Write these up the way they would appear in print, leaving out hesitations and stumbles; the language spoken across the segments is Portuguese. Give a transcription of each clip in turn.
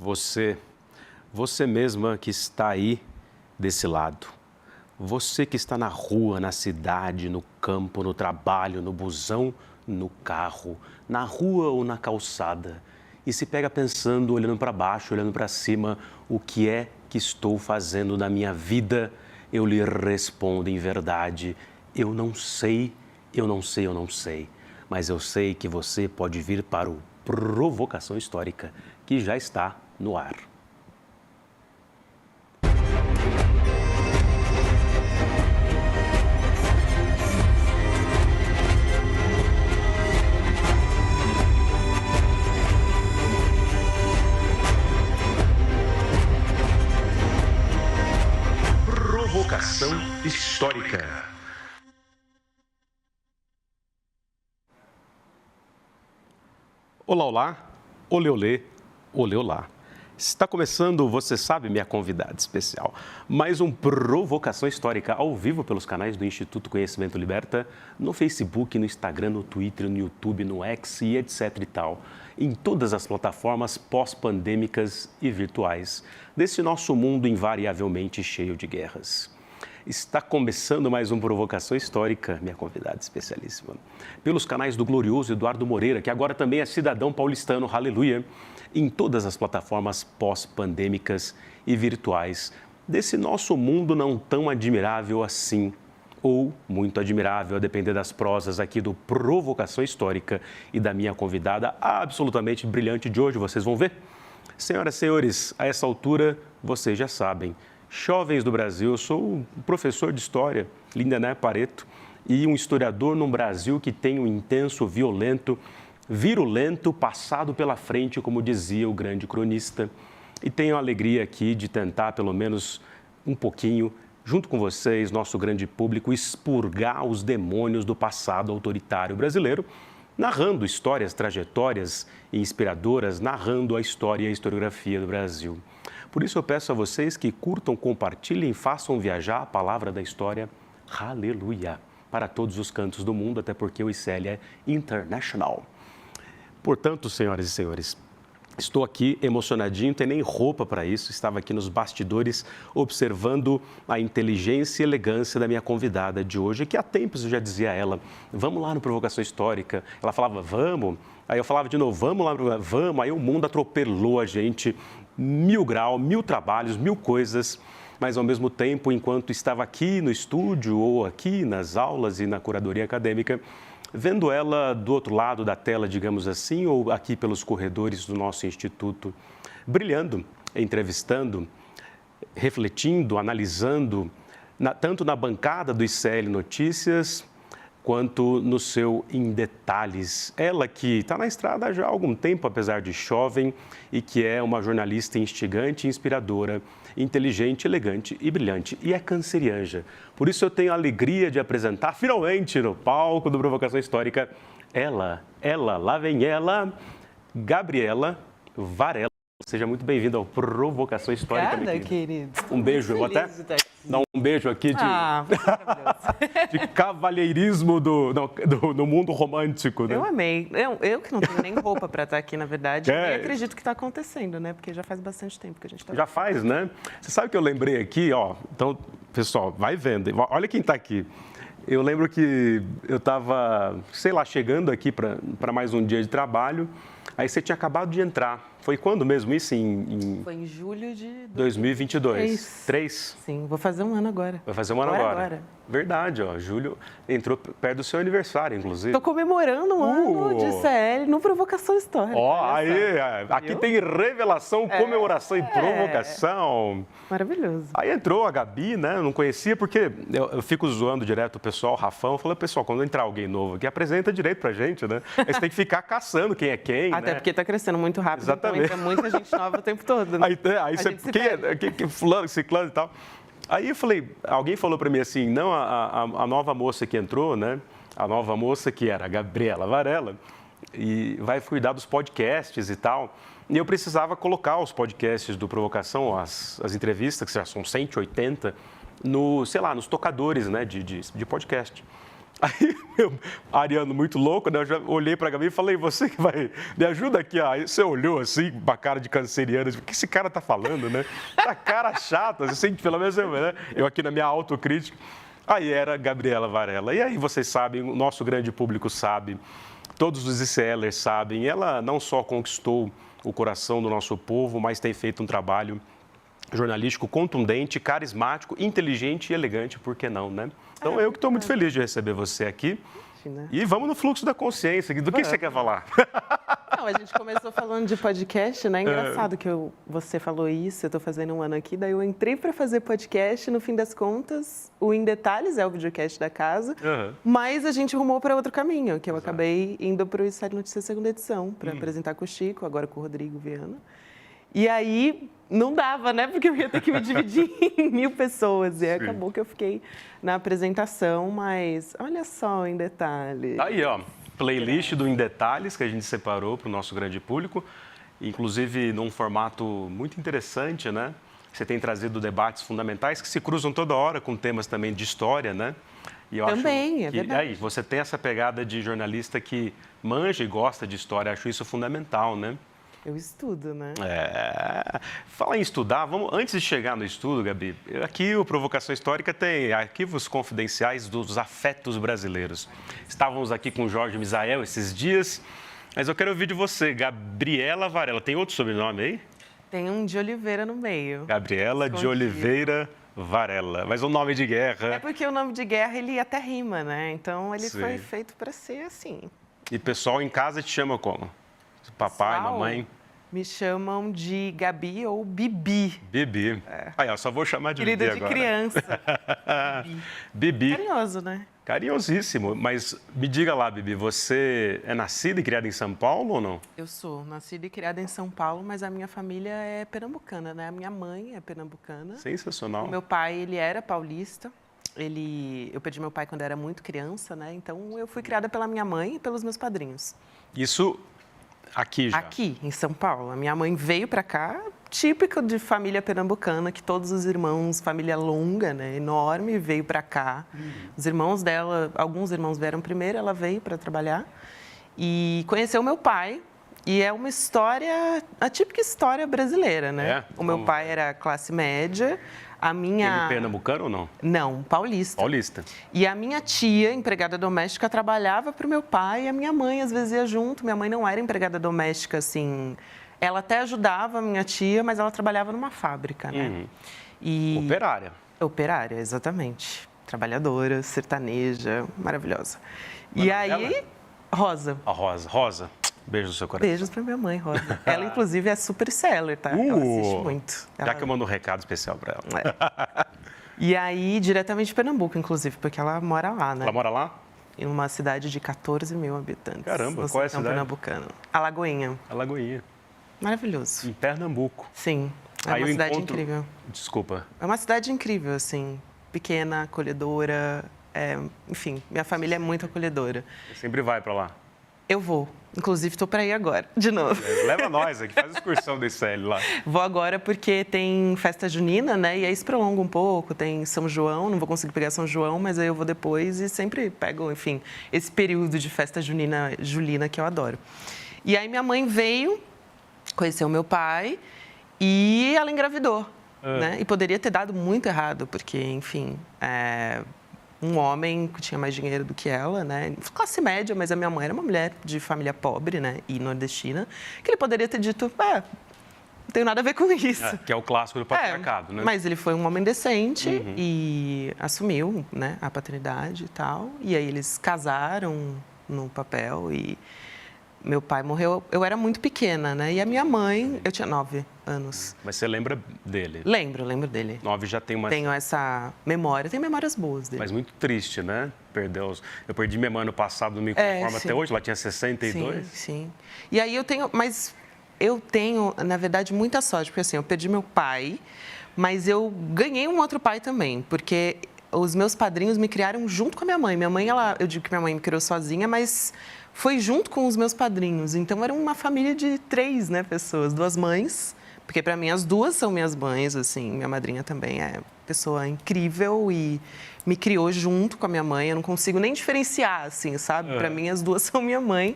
Você mesma que está aí desse lado. Você que está na rua, na cidade, no campo, no trabalho, no busão, no carro, na rua ou na calçada. E se pega pensando, olhando para baixo, olhando para cima, o que é que estou fazendo na minha vida? Eu lhe respondo em verdade, eu não sei, eu não sei, eu não sei. Mas eu sei que você pode vir para o Provocação Histórica, que já está no ar. Provocação Histórica. Olá, olá, olê, olê, olê, olá. Está começando, você sabe, minha convidada especial. Mais um Provocação Histórica ao vivo pelos canais do Instituto Conhecimento Liberta, no Facebook, no Instagram, no Twitter, no YouTube, no X e etc e tal. Em todas as plataformas pós-pandêmicas e virtuais desse nosso mundo invariavelmente cheio de guerras. Está começando mais um Provocação Histórica, minha convidada especialíssima, pelos canais do glorioso Eduardo Moreira, que agora também é cidadão paulistano, aleluia, em todas as plataformas pós-pandêmicas e virtuais desse nosso mundo não tão admirável assim, ou muito admirável, a depender das prosas aqui do Provocação Histórica e da minha convidada absolutamente brilhante de hoje, vocês vão ver. Senhoras e senhores, a essa altura, vocês já sabem, jovens do Brasil, eu sou um professor de história, Lindené Pareto, e um historiador num Brasil que tem um intenso, violento, virulento passado pela frente, como dizia o grande cronista. E tenho a alegria aqui de tentar, pelo menos um pouquinho, junto com vocês, nosso grande público, expurgar os demônios do passado autoritário brasileiro, narrando histórias, trajetórias inspiradoras, narrando a história e a historiografia do Brasil. Por isso eu peço a vocês que curtam, compartilhem, façam viajar a palavra da história, aleluia, para todos os cantos do mundo, até porque o ICL é international. Portanto, senhoras e senhores, estou aqui emocionadinho, não tem nem roupa para isso, estava aqui nos bastidores observando a inteligência e elegância da minha convidada de hoje, que há tempos eu já dizia a ela, vamos lá no Provocação Histórica. Ela falava, vamos. Aí eu falava de novo, vamos lá, vamos. Aí o mundo atropelou a gente, 1000 graus, 1000 trabalhos, 1000 coisas, mas ao mesmo tempo, enquanto estava aqui no estúdio ou aqui nas aulas e na curadoria acadêmica, vendo ela do outro lado da tela, digamos assim, ou aqui pelos corredores do nosso instituto, brilhando, entrevistando, refletindo, analisando, tanto na bancada do ICL Notícias, quanto no seu Em Detalhes. Ela que está na estrada já há algum tempo, apesar de jovem, e que é uma jornalista instigante, inspiradora, inteligente, elegante e brilhante. E é cancerianja. Por isso eu tenho a alegria de apresentar, finalmente, no palco do Provocação Histórica, ela, lá vem ela, Gabriela Varela. Seja muito bem-vinda ao Provocação Histórica. Obrigada, querido. Um beijo, eu até dar um beijo aqui de cavalheirismo no mundo romântico, né? Eu amei. Eu que não tenho nem roupa para estar aqui, na verdade, nem acredito que está acontecendo, né? Porque já faz bastante tempo que a gente está... Já faz, né? Você sabe que eu lembrei aqui, ó, então, pessoal, vai vendo, olha quem está aqui. Eu lembro que eu estava, sei lá, chegando aqui para mais um dia de trabalho, aí você tinha acabado de entrar. Foi quando mesmo isso? Foi em julho de 2022. 3? Sim, vou fazer um ano agora. Vai fazer um ano agora. Verdade, ó. Julho entrou perto do seu aniversário, inclusive. Estou comemorando um ano de ICL no Provocação Histórica. Ó, aí, aqui tem revelação, comemoração e provocação. Maravilhoso. Aí entrou a Gabi, né? Eu não conhecia, porque eu fico zoando direto o pessoal, o Rafão. Eu falei, pessoal, quando entrar alguém novo aqui, apresenta direito pra gente, né? Aí você tem que ficar caçando quem é quem, Até porque está crescendo muito rápido. Exatamente. Então entra muita gente nova o tempo todo, né? Aí você, quem é fulano, ciclano e tal. Aí eu falei, alguém falou para mim assim, não, a nova moça que entrou, né? A nova moça que era a Gabriela Varela, e vai cuidar dos podcasts e tal. E eu precisava colocar os podcasts do Provocação, as entrevistas, que já são 180, sei lá, nos tocadores, né, de podcast. Aí, Ariano muito louco, né? Eu já olhei para a Gabi e falei, você que vai, me ajuda aqui. Aí você olhou assim, com a cara de canceriano, o que esse cara tá falando, né? Essa cara chata, assim, pelo menos eu aqui na minha autocrítica. Aí era Gabriela Varela. E aí vocês sabem, o nosso grande público sabe, todos os ICLers sabem, ela não só conquistou o coração do nosso povo, mas tem feito um trabalho jornalístico contundente, carismático, inteligente e elegante, por que não, né? Então, eu que estou muito feliz de receber você aqui. E vamos no fluxo da consciência. Do que você quer falar? Não, a gente começou falando de podcast, né? Engraçado que você falou isso, eu estou fazendo um ano aqui, daí eu entrei para fazer podcast, no fim das contas, o Em Detalhes é o videocast da casa, mas a gente rumou para outro caminho, que eu acabei indo para o Estado Notícias segunda edição, para apresentar com o Chico, agora com o Rodrigo Viana. E aí, não dava, né? Porque eu ia ter que me dividir em 1000 pessoas. E acabou que eu fiquei na apresentação, mas olha só Em Detalhes. Aí, ó, playlist do Em Detalhes, que a gente separou para o nosso grande público. Inclusive, num formato muito interessante, né? Você tem trazido debates fundamentais que se cruzam toda hora com temas também de história, né? E eu também, acho que, é verdade. Aí, você tem essa pegada de jornalista que manja e gosta de história. Acho isso fundamental, né? Eu estudo, né? Fala em estudar, antes de chegar no estudo, Gabi, aqui o Provocação Histórica tem arquivos confidenciais dos afetos brasileiros. Estávamos aqui com o Jorge Misael esses dias, mas eu quero ouvir de você, Gabriela Varela. Tem outro sobrenome aí? Tem um de Oliveira no meio. Gabriela escondido. De Oliveira Varela, mas um nome de guerra. É porque o nome de guerra, ele até rima, né? Então, ele foi feito para ser assim. E pessoal em casa te chama como? Papai, mamãe? Me chamam de Gabi ou Bibi. Bibi. Aí, ó, só vou chamar de Bibi agora. Apelido de criança. Bibi. Carinhoso, né? Carinhosíssimo. Mas me diga lá, Bibi, você é nascida e criada em São Paulo ou não? Eu sou nascida e criada em São Paulo, mas a minha família é pernambucana, né? A minha mãe é pernambucana. Sensacional. O meu pai, ele era paulista. Eu perdi meu pai quando era muito criança, né? Então, eu fui criada pela minha mãe e pelos meus padrinhos. Isso aqui já? Aqui, em São Paulo. A minha mãe veio para cá, típica de família pernambucana, que todos os irmãos, família longa, né, enorme, veio para cá. Os irmãos dela, alguns irmãos vieram primeiro, ela veio para trabalhar. E conheceu meu pai. E é uma história, a típica história brasileira, né? O meu pai era classe média. Ele pernambucano ou não? Não, paulista. Paulista. E a minha tia, empregada doméstica, trabalhava para o meu pai e a minha mãe às vezes ia junto. Minha mãe não era empregada doméstica, assim. Ela até ajudava a minha tia, mas ela trabalhava numa fábrica, né? Operária. Operária, exatamente. Trabalhadora, sertaneja, maravilhosa. E aí, Rosa. A Rosa. Rosa. Beijo no seu coração. Beijos pra minha mãe, Rosa. Ela, inclusive, é super seller, tá? Ela assiste muito. Já que eu mando um recado especial pra ela. E aí, diretamente de Pernambuco, inclusive, porque ela mora lá, né? Ela mora lá? Em uma cidade de 14 mil habitantes. Caramba, qual é a cidade? Pernambucano. Alagoinha. Alagoinha. Maravilhoso. Em Pernambuco. Sim. É uma cidade incrível. Desculpa. É uma cidade incrível, assim. Pequena, acolhedora. Enfim, minha família é muito acolhedora. Você sempre vai pra lá? Eu vou. Inclusive, estou para ir agora, de novo. Leva nós aqui, faz excursão do ICL lá. Vou agora porque tem festa junina, né? E aí se prolonga um pouco, tem São João, não vou conseguir pegar São João, mas aí eu vou depois e sempre pego, enfim, esse período de festa julina que eu adoro. E aí minha mãe veio, conheceu meu pai e ela engravidou, né? E poderia ter dado muito errado, porque, enfim, um homem que tinha mais dinheiro do que ela, né? Classe média, mas a minha mãe era uma mulher de família pobre, né? E nordestina, que ele poderia ter dito, não tenho nada a ver com isso. Que é o clássico do patriarcado, né? Mas ele foi um homem decente e assumiu, né, a paternidade e tal. E aí eles casaram no papel e meu pai morreu, eu era muito pequena, né? E a minha mãe, eu tinha 9 anos. Mas você lembra dele? Lembro dele. 9 já tem uma... Tenho essa memória, tenho memórias boas dele. Mas muito triste, né? Eu perdi minha mãe ano passado, não me conformo até hoje, ela tinha 62. Sim. E aí eu tenho, na verdade, muita sorte, porque assim, eu perdi meu pai, mas eu ganhei um outro pai também, porque os meus padrinhos me criaram junto com a minha mãe. Minha mãe, eu digo que minha mãe me criou sozinha, mas foi junto com os meus padrinhos. Então, era uma família de 3, né, pessoas. 2 mães, Porque, para mim, as duas são minhas mães, assim. Minha madrinha também é pessoa incrível e me criou junto com a minha mãe. Eu não consigo nem diferenciar, assim, sabe? Para mim, as duas são minha mãe.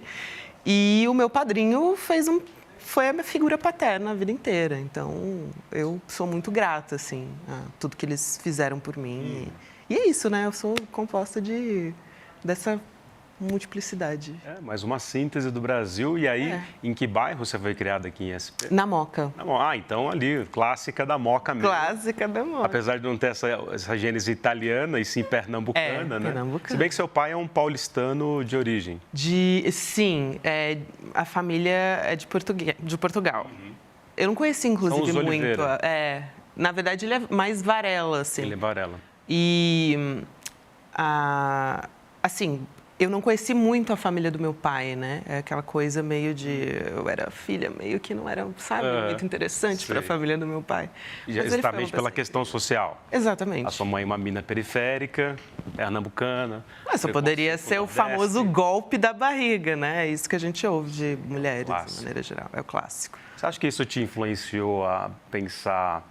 E o meu padrinho foi a minha figura paterna a vida inteira. Então, eu sou muito grata, assim, a tudo que eles fizeram por mim. E é isso, né? Eu sou composta dessa multiplicidade. Mais uma síntese do Brasil. E aí, em que bairro você foi criada aqui em SP? Na Moca. Então ali, clássica da Moca mesmo. Clássica da Moca. Apesar de não ter essa gênese italiana e sim pernambucana, né? Pernambucana. Se bem que seu pai é um paulistano de origem. Sim, a família é de Portugal. Eu não conheci, inclusive, São os muito. Oliveira. Na verdade, ele é mais Varela, assim. Ele é Varela. E, assim, eu não conheci muito a família do meu pai, né? É aquela coisa meio de... Eu era filha meio que não era, sabe, muito interessante para a família do meu pai. Exatamente pela questão social. Exatamente. A sua mãe é uma mina periférica, pernambucana. Mas só poderia ser o famoso golpe da barriga, né? É isso que a gente ouve de mulheres, de maneira geral. É o clássico. Você acha que isso te influenciou a pensar...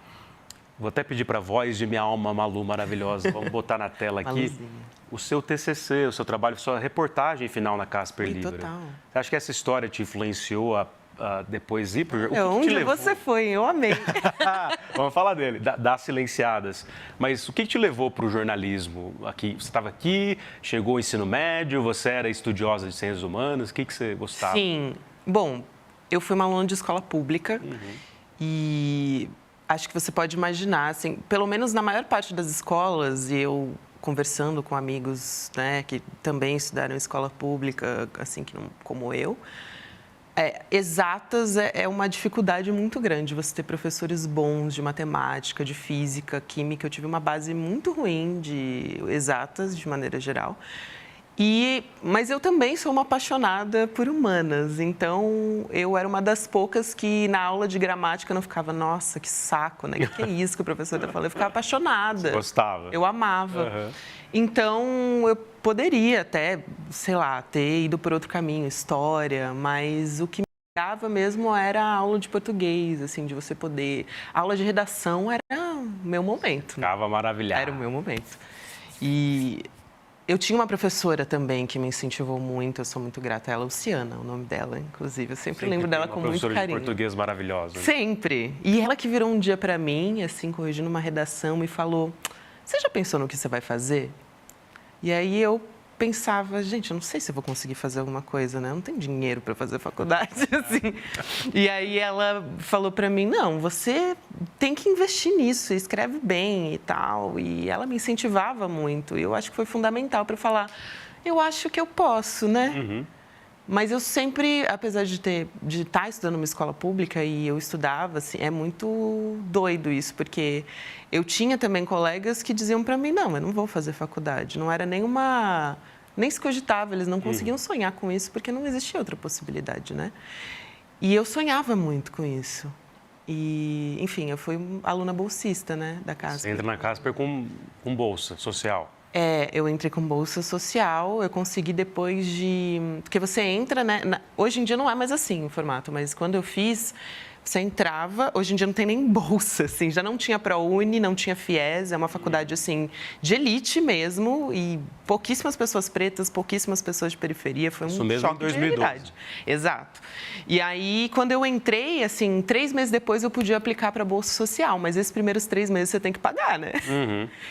Vou até pedir para a voz de minha alma, Malu, maravilhosa, vamos botar na tela aqui. Maluzinha. O seu TCC, o seu trabalho, sua reportagem final na Casper Libero. Total. Você acha que essa história te influenciou a depois ir para o Onde você foi? Eu amei. Vamos falar dele, das silenciadas. Mas o que te levou para o jornalismo? Você estava aqui, chegou ao ensino médio, você era estudiosa de ciências humanas, o que você gostava? Sim. Bom, eu fui uma aluna de escola pública e acho que você pode imaginar, assim, pelo menos na maior parte das escolas, e eu conversando com amigos, né, que também estudaram em escola pública, assim, como eu, exatas é uma dificuldade muito grande você ter professores bons de matemática, de física, química. Eu tive uma base muito ruim de exatas, de maneira geral. Mas eu também sou uma apaixonada por humanas, então eu era uma das poucas que na aula de gramática não ficava, nossa, que saco, né? Que é isso que o professor está falando? Eu ficava apaixonada. Você gostava? Eu amava. Então, eu poderia até, sei lá, ter ido por outro caminho, história, mas o que me dava mesmo era a aula de português, assim, de você poder... A aula de redação era o meu momento. Ficava maravilhado. Era o meu momento. E... eu tinha uma professora também que me incentivou muito, eu sou muito grata a ela, Luciana, o nome dela, inclusive. Eu sempre lembro dela com muito carinho. Professora de português maravilhosa. Né? Sempre. E ela que virou um dia para mim, assim, corrigindo uma redação, e falou, você já pensou no que você vai fazer? E aí eu pensava, gente, eu não sei se eu vou conseguir fazer alguma coisa, né? Eu não tenho dinheiro para fazer faculdade, assim. E aí ela falou para mim, não, você tem que investir nisso, escreve bem e tal. E ela me incentivava muito. E eu acho que foi fundamental para eu falar, eu acho que eu posso, né? Mas eu sempre, apesar de estar estudando numa escola pública e eu estudava, assim, é muito doido isso, porque eu tinha também colegas que diziam para mim, não, eu não vou fazer faculdade. Não era nem se cogitava, eles não conseguiam sonhar com isso, porque não existia outra possibilidade, né? E eu sonhava muito com isso. E, enfim, eu fui aluna bolsista, né, da Casper. Você entra na Casper com bolsa social. Eu entrei com bolsa social, eu consegui depois de... Porque você entra, né? Hoje em dia não é mais assim o formato, mas quando eu fiz, você entrava... Hoje em dia não tem nem bolsa, assim. Já não tinha ProUni, não tinha FIES, é uma faculdade, assim, de elite mesmo. E pouquíssimas pessoas pretas, pouquíssimas pessoas de periferia. Foi um choque de realidade. Exato. E aí, quando eu entrei, assim, 3 meses depois eu podia aplicar para a bolsa social. Mas esses primeiros 3 meses você tem que pagar, né?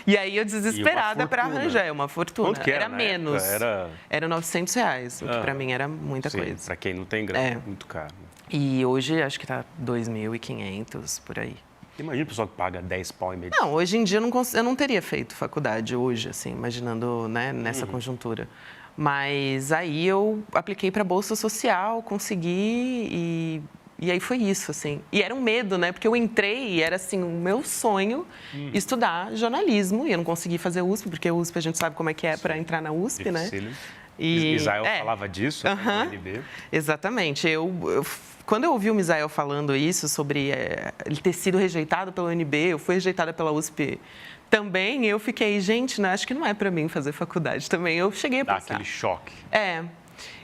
E aí eu desesperada para arranjar. É uma fortuna. Quanto que era menos. Era R$900, o que para mim era muita coisa. Para quem não tem grana, é muito caro. E hoje acho que está 2.500 por aí. Imagina o pessoal que paga 10 pau e meio. Não, hoje em dia eu não teria feito faculdade hoje, assim, imaginando, né, nessa conjuntura. Mas aí eu apliquei para a Bolsa Social, consegui e aí foi isso, assim. E era um medo, né? Porque eu entrei e era, assim, o meu sonho estudar jornalismo. E eu não consegui fazer USP, porque a USP a gente sabe como é que é para entrar na USP, difícil, né? E Misael falava disso no UNB. Exatamente. Quando eu ouvi o Misael falando isso, sobre ele ter sido rejeitado pela UNB, eu fui rejeitada pela USP também, eu fiquei, gente, acho que não é para mim fazer faculdade também. Eu cheguei a pensar. Dá aquele choque.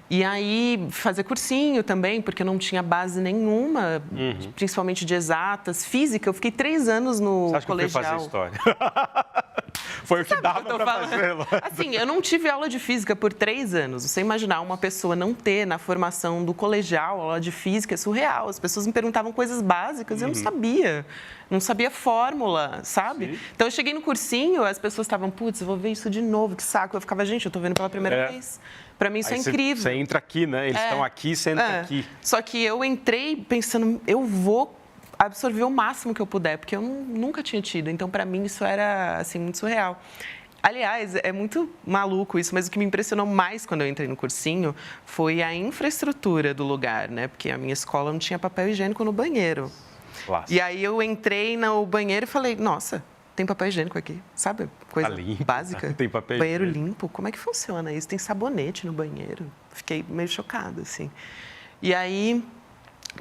E aí, fazer cursinho também, porque eu não tinha base nenhuma, principalmente de exatas. Física, eu fiquei 3 anos no Você acha colegial. que eu fui fazer história? Foi o que dava para fazer lá. Assim, eu não tive aula de física por 3 anos. Você imaginar uma pessoa não ter na formação do colegial aula de física é surreal. As pessoas me perguntavam coisas básicas e eu não sabia. Não sabia fórmula, sabe? Sim. Então, eu cheguei no cursinho, as pessoas estavam, putz, eu vou ver isso de novo, que saco. Eu ficava, gente, eu tô vendo pela primeira vez. Para mim, isso é incrível. Você entra aqui, né? Eles estão aqui, você entra aqui. Só que eu entrei pensando, eu vou absorver o máximo que eu puder, porque eu nunca tinha tido. Então, para mim, isso era, assim, muito surreal. Aliás, é muito maluco isso, mas o que me impressionou mais quando eu entrei no cursinho foi a infraestrutura do lugar, né? Porque a minha escola não tinha papel higiênico no banheiro. Clássico. E aí eu entrei no banheiro e falei, nossa, tem papel higiênico aqui, sabe? Coisa básica. Tem papel banheiro higiênico. limpo, como é que funciona isso? Tem sabonete no banheiro. Fiquei meio chocada, assim. E aí,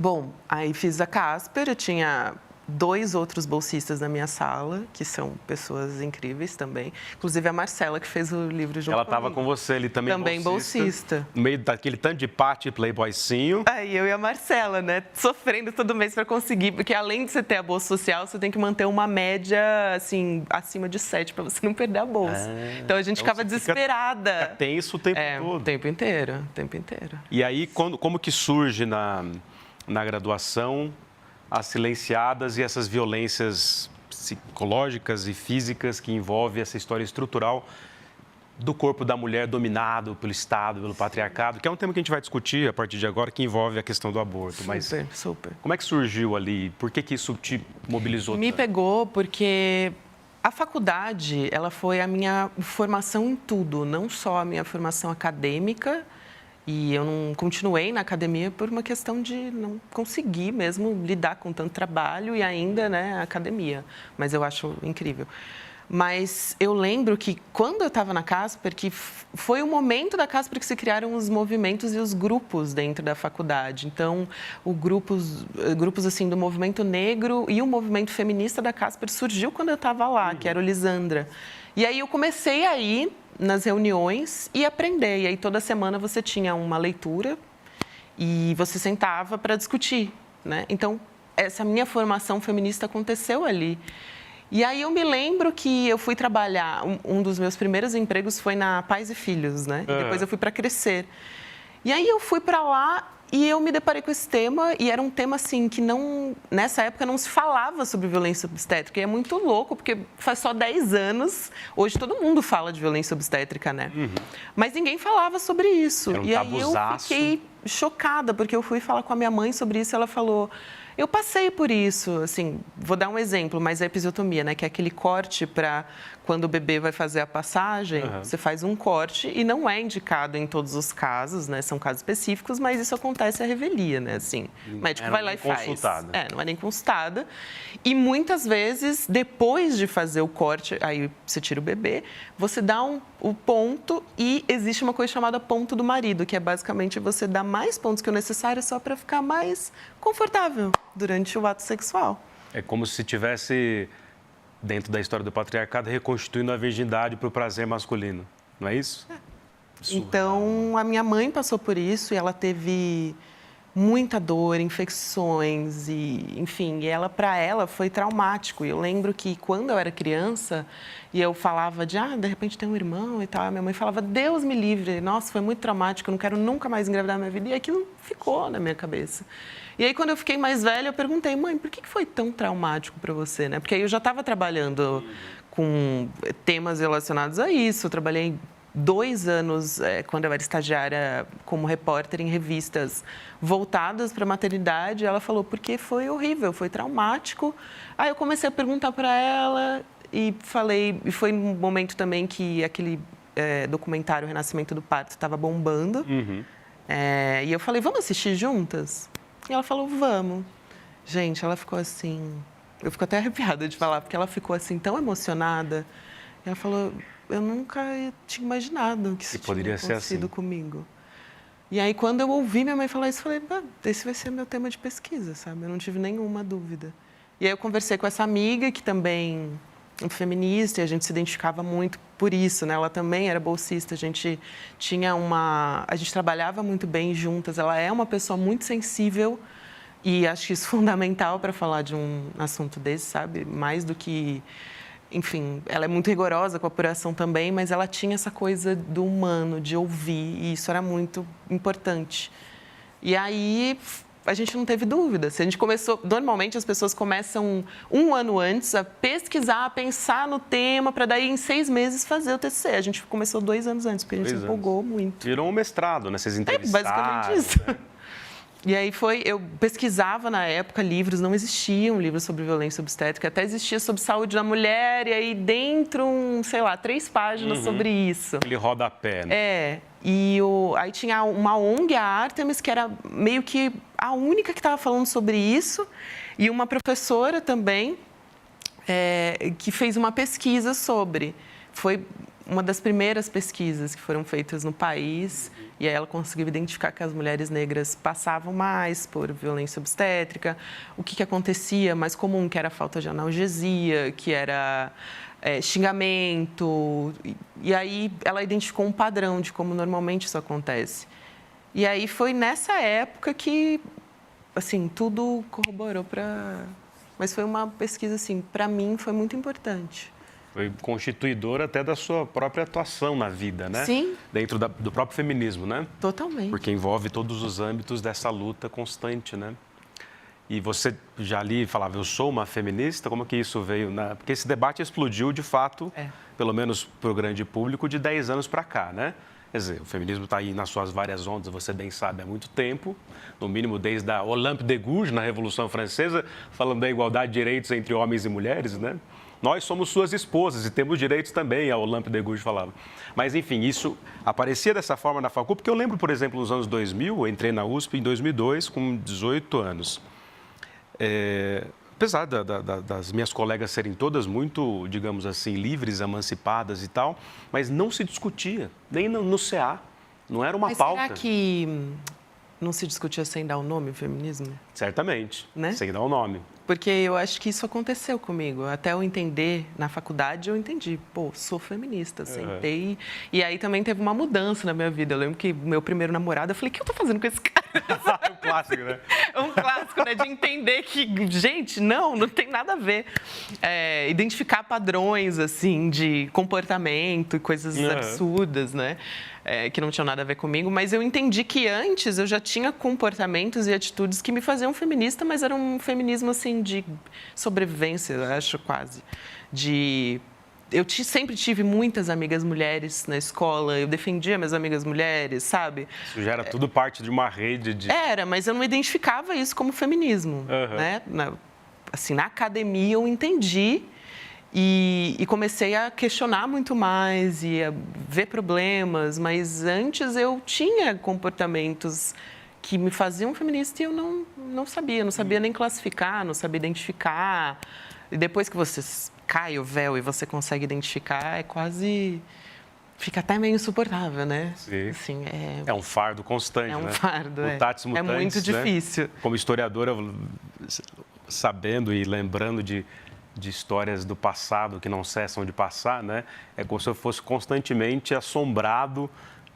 bom, aí fiz a Casper, eu tinha 2 outros bolsistas na minha sala, que são pessoas incríveis também. Inclusive a Marcela, que fez o livro junto Ela comigo. estava com você ali também, Também bolsista. No meio daquele tanto de Pati playboyzinho. Aí eu e a Marcela, né, sofrendo todo mês para conseguir, porque além de você ter a bolsa social, você tem que manter uma média, assim, acima de 7 para você não perder a bolsa. Então a gente ficava desesperada. Fica tenso o tempo todo. O tempo inteiro, o tempo inteiro. E aí, como que surge na graduação as silenciadas e essas violências psicológicas e físicas que envolvem essa história estrutural do corpo da mulher dominado pelo Estado, pelo patriarcado, que é um tema que a gente vai discutir a partir de agora, que envolve a questão do aborto. Super. Como é que surgiu ali? Por que isso te mobilizou Me tanto? pegou porque a faculdade, ela foi a minha formação em tudo, não só a minha formação acadêmica, e eu não continuei na academia por uma questão de não conseguir mesmo lidar com tanto trabalho e ainda, né, a academia. Mas eu acho incrível. Mas eu lembro que quando eu estava na Casper, que foi o momento da Casper que se criaram os movimentos e os grupos dentro da faculdade. Então, grupos assim do movimento negro e o movimento feminista da Casper surgiu quando eu estava lá, que era o Lisandra. E aí eu comecei a ir nas reuniões e aprender. E aí toda semana você tinha uma leitura e você sentava para discutir, né? Então, essa minha formação feminista aconteceu ali. E aí eu me lembro que eu fui trabalhar, um dos meus primeiros empregos foi na Pais e Filhos, né? E depois eu fui para Crescer. E aí eu fui para lá e eu me deparei com esse tema, e era um tema assim que não, nessa época não se falava sobre violência obstétrica. E é muito louco, porque faz só 10 anos, hoje todo mundo fala de violência obstétrica, né? Mas ninguém falava sobre isso. Era um e aí eu tabuzaço. fiquei chocada, porque eu fui falar com a minha mãe sobre isso, e ela falou: eu passei por isso, assim, vou dar um exemplo, mas a episiotomia, né, que é aquele corte para quando o bebê vai fazer a passagem, você faz um corte e não é indicado em todos os casos, né, são casos específicos, mas isso acontece à revelia, né, assim, o médico vai lá e faz. Não é nem consultada. E muitas vezes, depois de fazer o corte, aí você tira o bebê, você dá o ponto e existe uma coisa chamada ponto do marido, que é basicamente você dar mais pontos que o necessário só para ficar mais confortável durante o ato sexual. É como se tivesse, dentro da história do patriarcado, reconstituindo a virgindade para o prazer masculino, não é isso? Então, a minha mãe passou por isso e ela teve muita dor, infecções e, enfim, e para ela foi traumático. E eu lembro que quando eu era criança e eu falava de repente tem um irmão e tal, a minha mãe falava: Deus me livre, nossa, foi muito traumático, eu não quero nunca mais engravidar na minha vida. E aquilo ficou na minha cabeça. E aí, quando eu fiquei mais velha, eu perguntei: mãe, por que foi tão traumático para você, né? Porque aí eu já estava trabalhando com temas relacionados a isso. Eu trabalhei 2 anos, quando eu era estagiária, como repórter em revistas voltadas para a maternidade. Ela falou: porque foi horrível, foi traumático. Aí eu comecei a perguntar para ela e falei... E foi um momento também que aquele documentário Renascimento do Parto estava bombando. E eu falei: vamos assistir juntas? E ela falou: vamos. Gente, ela ficou assim... Eu fico até arrepiada de falar, porque ela ficou assim tão emocionada. E ela falou: eu nunca tinha imaginado que isso poderia tinha ser acontecido assim comigo. E aí, quando eu ouvi minha mãe falar isso, eu falei: esse vai ser meu tema de pesquisa, sabe? Eu não tive nenhuma dúvida. E aí eu conversei com essa amiga, que também feminista e a gente se identificava muito por isso, né? Ela também era bolsista, a gente trabalhava muito bem juntas. Ela é uma pessoa muito sensível e acho que isso é fundamental para falar de um assunto desse, sabe? Mais do que... Enfim, ela é muito rigorosa com a apuração também, mas ela tinha essa coisa do humano, de ouvir, e isso era muito importante. E aí, a gente não teve dúvida. Se a gente começou... Normalmente, as pessoas começam um ano antes a pesquisar, a pensar no tema, para daí, em 6 meses, fazer o TCC. A gente começou 2 anos antes, porque a gente se empolgou muito. Virou um mestrado, né? Vocês entrevistaram. Basicamente isso. Né? E aí eu pesquisava na época livros, não existiam livros sobre violência obstétrica, até existia sobre saúde da mulher, e aí dentro, 3 páginas sobre isso. Aquele rodapé, né? E aí tinha uma ONG, a Artemis, que era meio que a única que estava falando sobre isso, e uma professora também, que fez uma pesquisa sobre. Foi uma das primeiras pesquisas que foram feitas no país, e aí ela conseguiu identificar que as mulheres negras passavam mais por violência obstétrica, o que acontecia mais comum, que era a falta de analgesia, que era xingamento, e aí ela identificou um padrão de como normalmente isso acontece. E aí foi nessa época que, assim, tudo corroborou para... Mas foi uma pesquisa, assim, para mim foi muito importante. Foi constituidora até da sua própria atuação na vida, né? Sim. Dentro do próprio feminismo, né? Totalmente. Porque envolve todos os âmbitos dessa luta constante, né? E você já ali falava, eu sou uma feminista, como que isso veio? Porque esse debate explodiu, de fato, pelo menos para o grande público, de 10 anos para cá, né? Quer dizer, o feminismo está aí nas suas várias ondas, você bem sabe, há muito tempo, no mínimo desde a Olympe de Gouges, na Revolução Francesa, falando da igualdade de direitos entre homens e mulheres, né? Nós somos suas esposas e temos direitos também, a Olympe de Gouges falava. Mas, enfim, isso aparecia dessa forma na faculdade, porque eu lembro, por exemplo, nos anos 2000, eu entrei na USP em 2002, com 18 anos. Apesar das minhas colegas serem todas muito, digamos assim, livres, emancipadas e tal, mas não se discutia, nem no CA, não era uma pauta. Será que não se discutia sem dar o nome, o feminismo? Certamente, né? Sem dar o nome. Porque eu acho que isso aconteceu comigo. Até eu entender, na faculdade, eu entendi. Pô, sou feminista, sentei. E aí também teve uma mudança na minha vida. Eu lembro que meu primeiro namorado, eu falei, o que eu tô fazendo com esse cara? É um clássico, né? É um clássico, né? De entender que, gente, não tem nada a ver. Identificar padrões, assim, de comportamento e coisas absurdas, né? Que não tinham nada a ver comigo, mas eu entendi que antes eu já tinha comportamentos e atitudes que me faziam feminista, mas era um feminismo, assim, de sobrevivência, eu acho, quase. Eu sempre tive muitas amigas mulheres na escola, eu defendia minhas amigas mulheres, sabe? Isso já era tudo parte de uma rede de... Era, mas eu não identificava isso como feminismo, né? Na academia eu entendi e comecei a questionar muito mais e a ver problemas, mas antes eu tinha comportamentos que me faziam feminista e eu não sabia nem classificar, não sabia identificar. E depois que você cai o véu e você consegue identificar, fica até meio insuportável, né? Sim. Assim, é um fardo constante, né? É um né? fardo, Mutatis mutandis, é muito difícil. Né? Como historiadora, sabendo e lembrando de histórias do passado que não cessam de passar, né? É como se eu fosse constantemente assombrado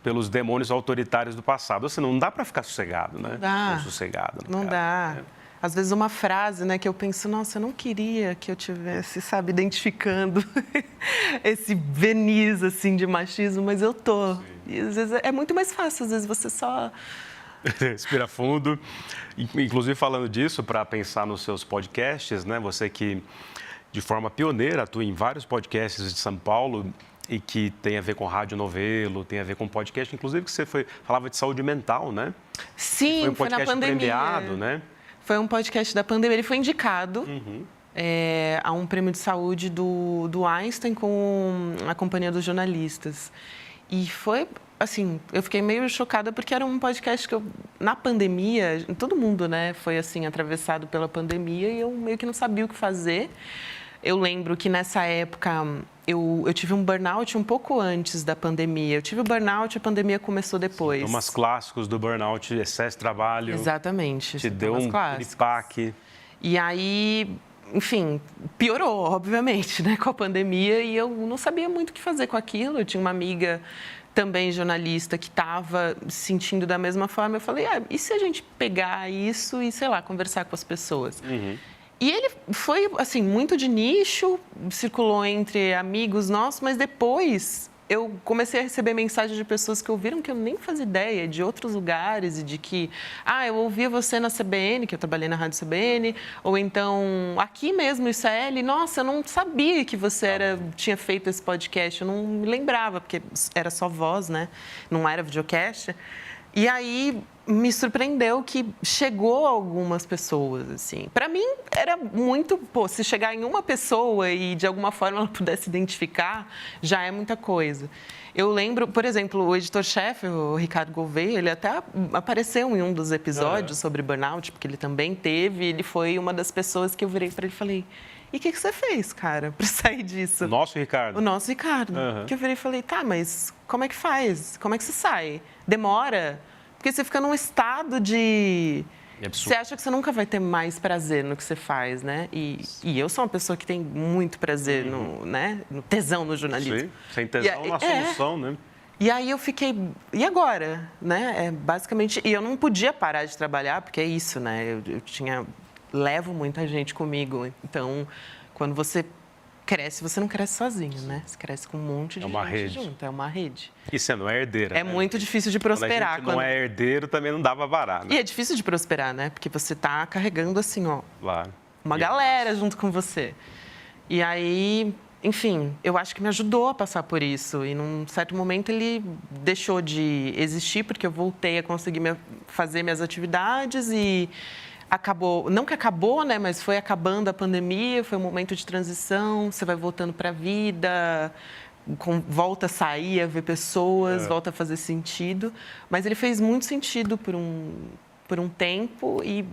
pelos demônios autoritários do passado. Assim, não dá para ficar sossegado, né? Não dá. Ou sossegado. Não dá. Às vezes uma frase, né, que eu penso, nossa, eu não queria que eu tivesse, sabe, identificando esse verniz, assim, de machismo, mas eu tô. Sim. E às vezes é muito mais fácil, às vezes você só... Respira fundo. Inclusive, falando disso, para pensar nos seus podcasts, né, você que, de forma pioneira, atua em vários podcasts de São Paulo e que tem a ver com rádio novelo, tem a ver com podcast, inclusive que você falava de saúde mental, né? Sim, foi na pandemia. Premiado, né? Foi um podcast da pandemia. Ele foi indicado a um prêmio de saúde do Einstein com a Companhia dos Jornalistas. E foi, assim, eu fiquei meio chocada porque era um podcast que na pandemia, todo mundo, né, foi assim, atravessado pela pandemia e eu meio que não sabia o que fazer. Eu lembro que nessa época eu tive um burnout um pouco antes da pandemia. Eu tive o burnout, a pandemia começou depois. Sintomas clássicos do burnout, excesso de trabalho. Exatamente. Te deu um piripaque. E aí, enfim, piorou, obviamente, né, com a pandemia, e eu não sabia muito o que fazer com aquilo. Eu tinha uma amiga também jornalista que estava sentindo da mesma forma. Eu falei, e se a gente pegar isso e, sei lá, conversar com as pessoas? E ele foi, assim, muito de nicho, circulou entre amigos nossos, mas depois eu comecei a receber mensagens de pessoas que ouviram que eu nem fazia ideia, de outros lugares, e de que, eu ouvia você na CBN, que eu trabalhei na Rádio CBN, ou então, aqui mesmo, ICL, nossa, eu não sabia que você tinha feito esse podcast, eu não me lembrava, porque era só voz, né? Não era videocast. E aí me surpreendeu que chegou a algumas pessoas, assim. Para mim, era muito... se chegar em uma pessoa e, de alguma forma, ela pudesse identificar, já é muita coisa. Eu lembro, por exemplo, o editor-chefe, o Ricardo Gouveia, ele até apareceu em um dos episódios sobre burnout, porque ele também teve, ele foi uma das pessoas que eu virei para ele e falei... E o que você fez, cara, para sair disso? O nosso Ricardo? O nosso Ricardo. Que eu virei e falei, mas como é que faz? Como é que você sai? Demora? Porque você fica num estado de... Você acha que você nunca vai ter mais prazer no que você faz, né? E eu sou uma pessoa que tem muito prazer no tesão no jornalismo. Sim, sem tesão na solução, né? E aí eu fiquei, e agora? Né? Basicamente, e eu não podia parar de trabalhar, porque é isso, né? Eu levo muita gente comigo. Então, quando você cresce, você não cresce sozinho, né? Você cresce com um monte de gente junto. É uma rede. E você não é herdeira. É muito difícil de prosperar. Quando a gente não é herdeiro, também não dá pra parar, né? E é difícil de prosperar, né? Porque você tá carregando, assim, uma galera junto com você. E aí, enfim, eu acho que me ajudou a passar por isso. E num certo momento ele deixou de existir, porque eu voltei a conseguir fazer minhas atividades e... acabou, não que acabou, né, mas foi acabando a pandemia, foi um momento de transição, você vai voltando para a vida, volta a sair, a ver pessoas, volta a fazer sentido. Mas ele fez muito sentido por um tempo e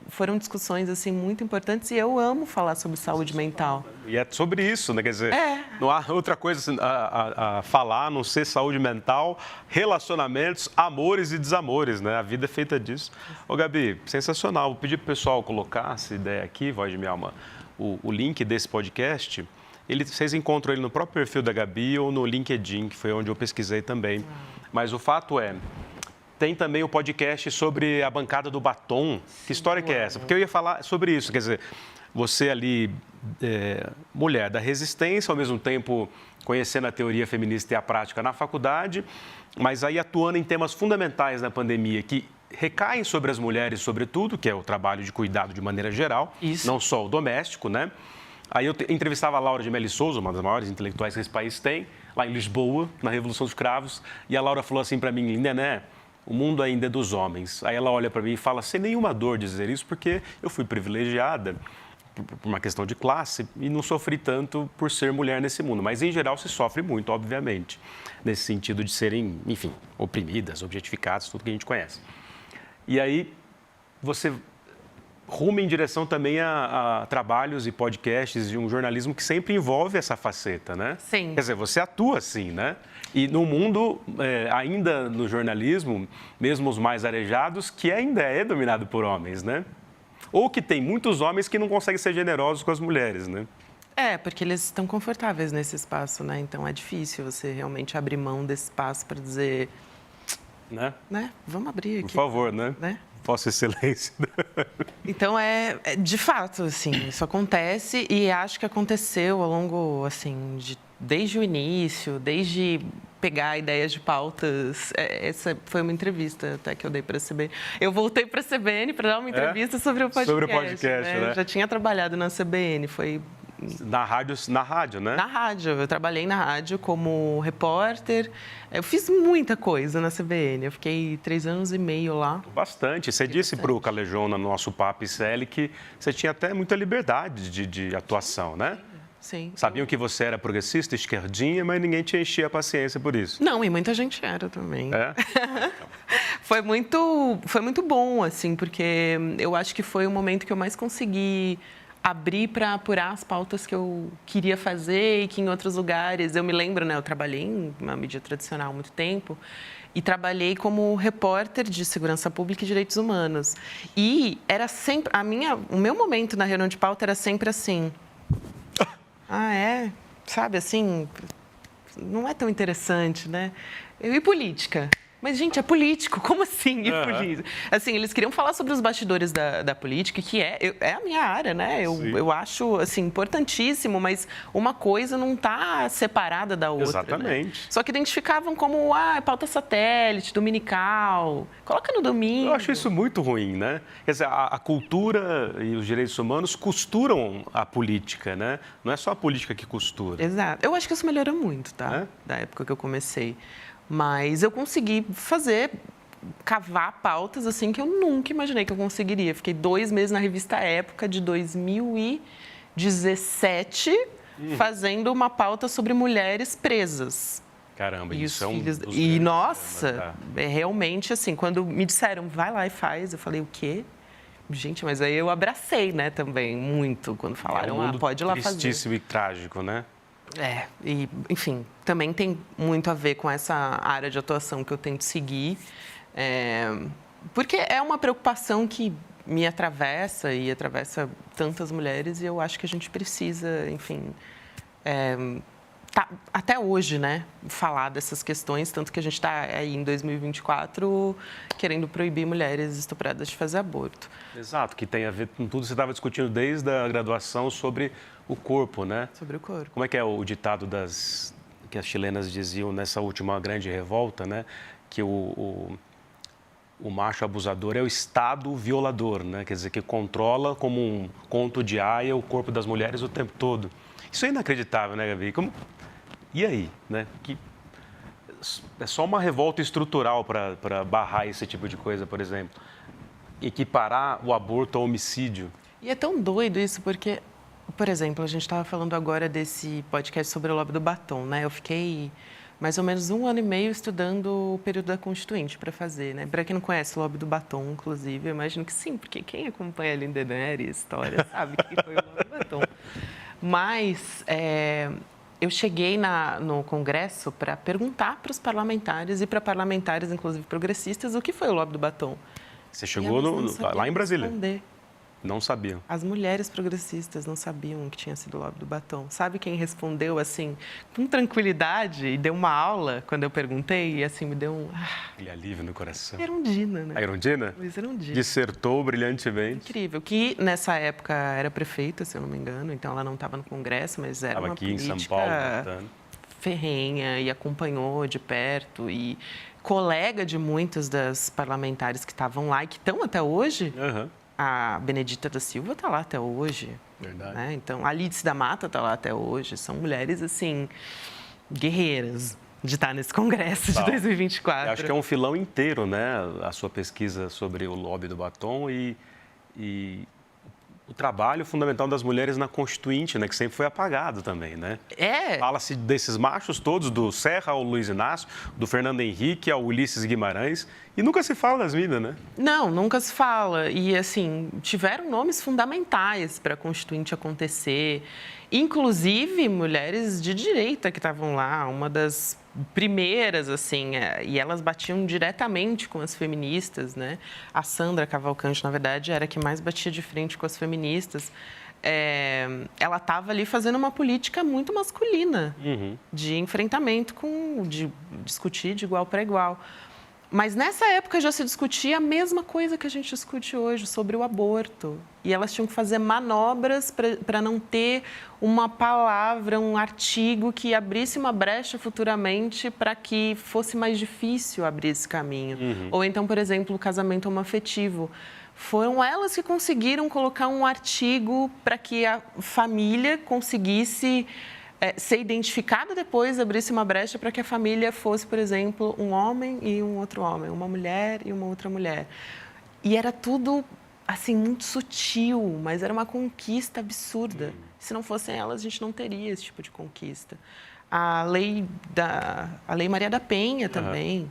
foram discussões assim muito importantes e eu amo falar sobre saúde mental. E é sobre isso, né? Quer dizer, não há outra coisa a falar, a não ser saúde mental, relacionamentos, amores e desamores, né? A vida é feita disso. Ô, Gabi, sensacional. Vou pedir para o pessoal colocar essa ideia aqui, Voz de Minha Alma, o link desse podcast. Vocês encontram ele no próprio perfil da Gabi ou no LinkedIn, que foi onde eu pesquisei também. Mas o fato é... Tem também o podcast sobre a bancada do batom. Que história que é essa? Porque eu ia falar sobre isso. Quer dizer, você ali, mulher da resistência, ao mesmo tempo conhecendo a teoria feminista e a prática na faculdade, mas aí atuando em temas fundamentais na pandemia que recaem sobre as mulheres, sobretudo, que é o trabalho de cuidado de maneira geral, não só o doméstico, né? Aí eu entrevistava a Laura de Meli Souza, uma das maiores intelectuais que esse país tem, lá em Lisboa, na Revolução dos Cravos, e a Laura falou assim para mim, Nené, o mundo ainda é dos homens. Aí ela olha para mim e fala, sem nenhuma dor dizer isso, porque eu fui privilegiada por uma questão de classe e não sofri tanto por ser mulher nesse mundo. Mas, em geral, se sofre muito, obviamente, nesse sentido de serem, enfim, oprimidas, objetificadas, tudo que a gente conhece. E aí, você ruma em direção também a trabalhos e podcasts de um jornalismo que sempre envolve essa faceta, né? Sim. Quer dizer, você atua assim, né? E no mundo, ainda no jornalismo, mesmo os mais arejados, que ainda é dominado por homens, né? Ou que tem muitos homens que não conseguem ser generosos com as mulheres, né? Porque eles estão confortáveis nesse espaço, né? Então é difícil você realmente abrir mão desse espaço para dizer... Né? Vamos abrir aqui. Por favor, né? Vossa Excelência. Então, de fato, assim, isso acontece e acho que aconteceu ao longo, assim, desde o início, desde pegar ideias de pautas. Essa foi uma entrevista até que eu dei para a CBN. Eu voltei para a CBN para dar uma entrevista sobre o podcast. Sobre o podcast, né? Eu já tinha trabalhado na CBN, foi... Na rádio, né? Na rádio. Eu trabalhei na rádio como repórter. Eu fiz muita coisa na CBN. Eu fiquei 3 anos e meio lá. Bastante. Você disse para o Calejão, no nosso Papo ICL, que você tinha até muita liberdade de atuação, né? Sim. Sabiam que você era progressista, esquerdinha, mas ninguém te enchia a paciência por isso. Não, e muita gente era também. Foi muito bom, assim, porque eu acho que foi o momento que eu mais consegui abrir para apurar as pautas que eu queria fazer e que em outros lugares... Eu me lembro, né? Eu trabalhei em uma mídia tradicional há muito tempo e trabalhei como repórter de segurança pública e direitos humanos. E era sempre o meu momento na reunião de pauta era sempre assim. Ah, é? Sabe, assim, não é tão interessante, né? E política? Mas, gente, é político, como assim ir política? Assim, eles queriam falar sobre os bastidores da política, que é a minha área, né? Eu acho, assim, importantíssimo, mas uma coisa não está separada da outra. Exatamente. Né? Só que identificavam como, pauta satélite, dominical, coloca no domingo. Eu acho isso muito ruim, né? Quer dizer, a cultura e os direitos humanos costuram a política, né? Não é só a política que costura. Exato. Eu acho que isso melhorou muito, tá? Da época que eu comecei. Mas eu consegui cavar pautas assim que eu nunca imaginei que eu conseguiria. Fiquei 2 meses na revista Época de 2017 fazendo uma pauta sobre mulheres presas. Caramba, isso é um filhos... dos E, grandes nossa, problemas, tá? realmente, assim, quando me disseram, vai lá e faz, eu falei, o quê? Gente, mas aí eu abracei, né, também, muito, quando falaram, pode ir lá fazer. Tristíssimo e trágico, né? E, enfim, também tem muito a ver com essa área de atuação que eu tento seguir, porque é uma preocupação que me atravessa e atravessa tantas mulheres e eu acho que a gente precisa, enfim, até hoje, né, falar dessas questões, tanto que a gente está aí em 2024 querendo proibir mulheres estupradas de fazer aborto. Exato, que tem a ver com tudo que você estava discutindo desde a graduação sobre o corpo, né? Sobre o corpo. Como é que é o ditado que as chilenas diziam nessa última grande revolta, né? Que o macho abusador é o Estado violador, né? Quer dizer, que controla como um conto de aia o corpo das mulheres o tempo todo. Isso é inacreditável, né, Gabi? E aí, né? É só uma revolta estrutural para barrar esse tipo de coisa, por exemplo. Equiparar o aborto ao homicídio. E é tão doido isso, porque, por exemplo, a gente estava falando agora desse podcast sobre o lobby do batom, né? Eu fiquei mais ou menos 1 ano e meio estudando o período da Constituinte para fazer, né? Para quem não conhece o lobby do batom, inclusive, eu imagino que sim, porque quem acompanha a Lindenberg e a história sabe que foi o lobby do batom. Mas eu cheguei no Congresso para perguntar para os parlamentares e para parlamentares, inclusive progressistas, o que foi o lobby do batom. Você chegou lá em Brasília? Responder. Não sabiam. As mulheres progressistas não sabiam que tinha sido o lobby do batom. Sabe quem respondeu, assim, com tranquilidade e deu uma aula quando eu perguntei? E, assim, me deu um... Aquele alívio no coração. Erundina, né? A Erundina? Luiz Erundina. Dissertou brilhantemente. Incrível. Que, nessa época, era prefeita, se eu não me engano. Então, ela não estava no Congresso, mas era uma aqui política em São Paulo, voltando. Ferrenha e acompanhou de perto. E colega de muitas das parlamentares que estavam lá e que estão até hoje... A Benedita da Silva está lá até hoje. Verdade. Né? Então, a Lídice da Mata está lá até hoje. São mulheres, assim, guerreiras de estar nesse congresso de 2024. Eu acho que é um filão inteiro, né? A sua pesquisa sobre o lobby do batom e o trabalho fundamental das mulheres na Constituinte, né? Que sempre foi apagado também, né? Fala-se desses machos todos, do Serra ao Luiz Inácio, do Fernando Henrique ao Ulisses Guimarães, e nunca se fala das minas, né? Não, nunca se fala. E, assim, tiveram nomes fundamentais para a Constituinte acontecer, inclusive mulheres de direita que estavam lá, uma das primeiras, assim, e elas batiam diretamente com as feministas, né? A Sandra Cavalcante, na verdade, era a que mais batia de frente com as feministas. Ela estava ali fazendo uma política muito masculina, de enfrentamento, de discutir de igual para igual. Mas nessa época já se discutia a mesma coisa que a gente discute hoje sobre o aborto. E elas tinham que fazer manobras para não ter uma palavra, um artigo que abrisse uma brecha futuramente para que fosse mais difícil abrir esse caminho. Ou então, por exemplo, o casamento homoafetivo. Foram elas que conseguiram colocar um artigo para que a família conseguisse ser identificada depois, abrisse uma brecha para que a família fosse, por exemplo, um homem e um outro homem, uma mulher e uma outra mulher. E era tudo, assim, muito sutil, mas era uma conquista absurda. Se não fossem elas, a gente não teria esse tipo de conquista. A lei Maria da Penha também,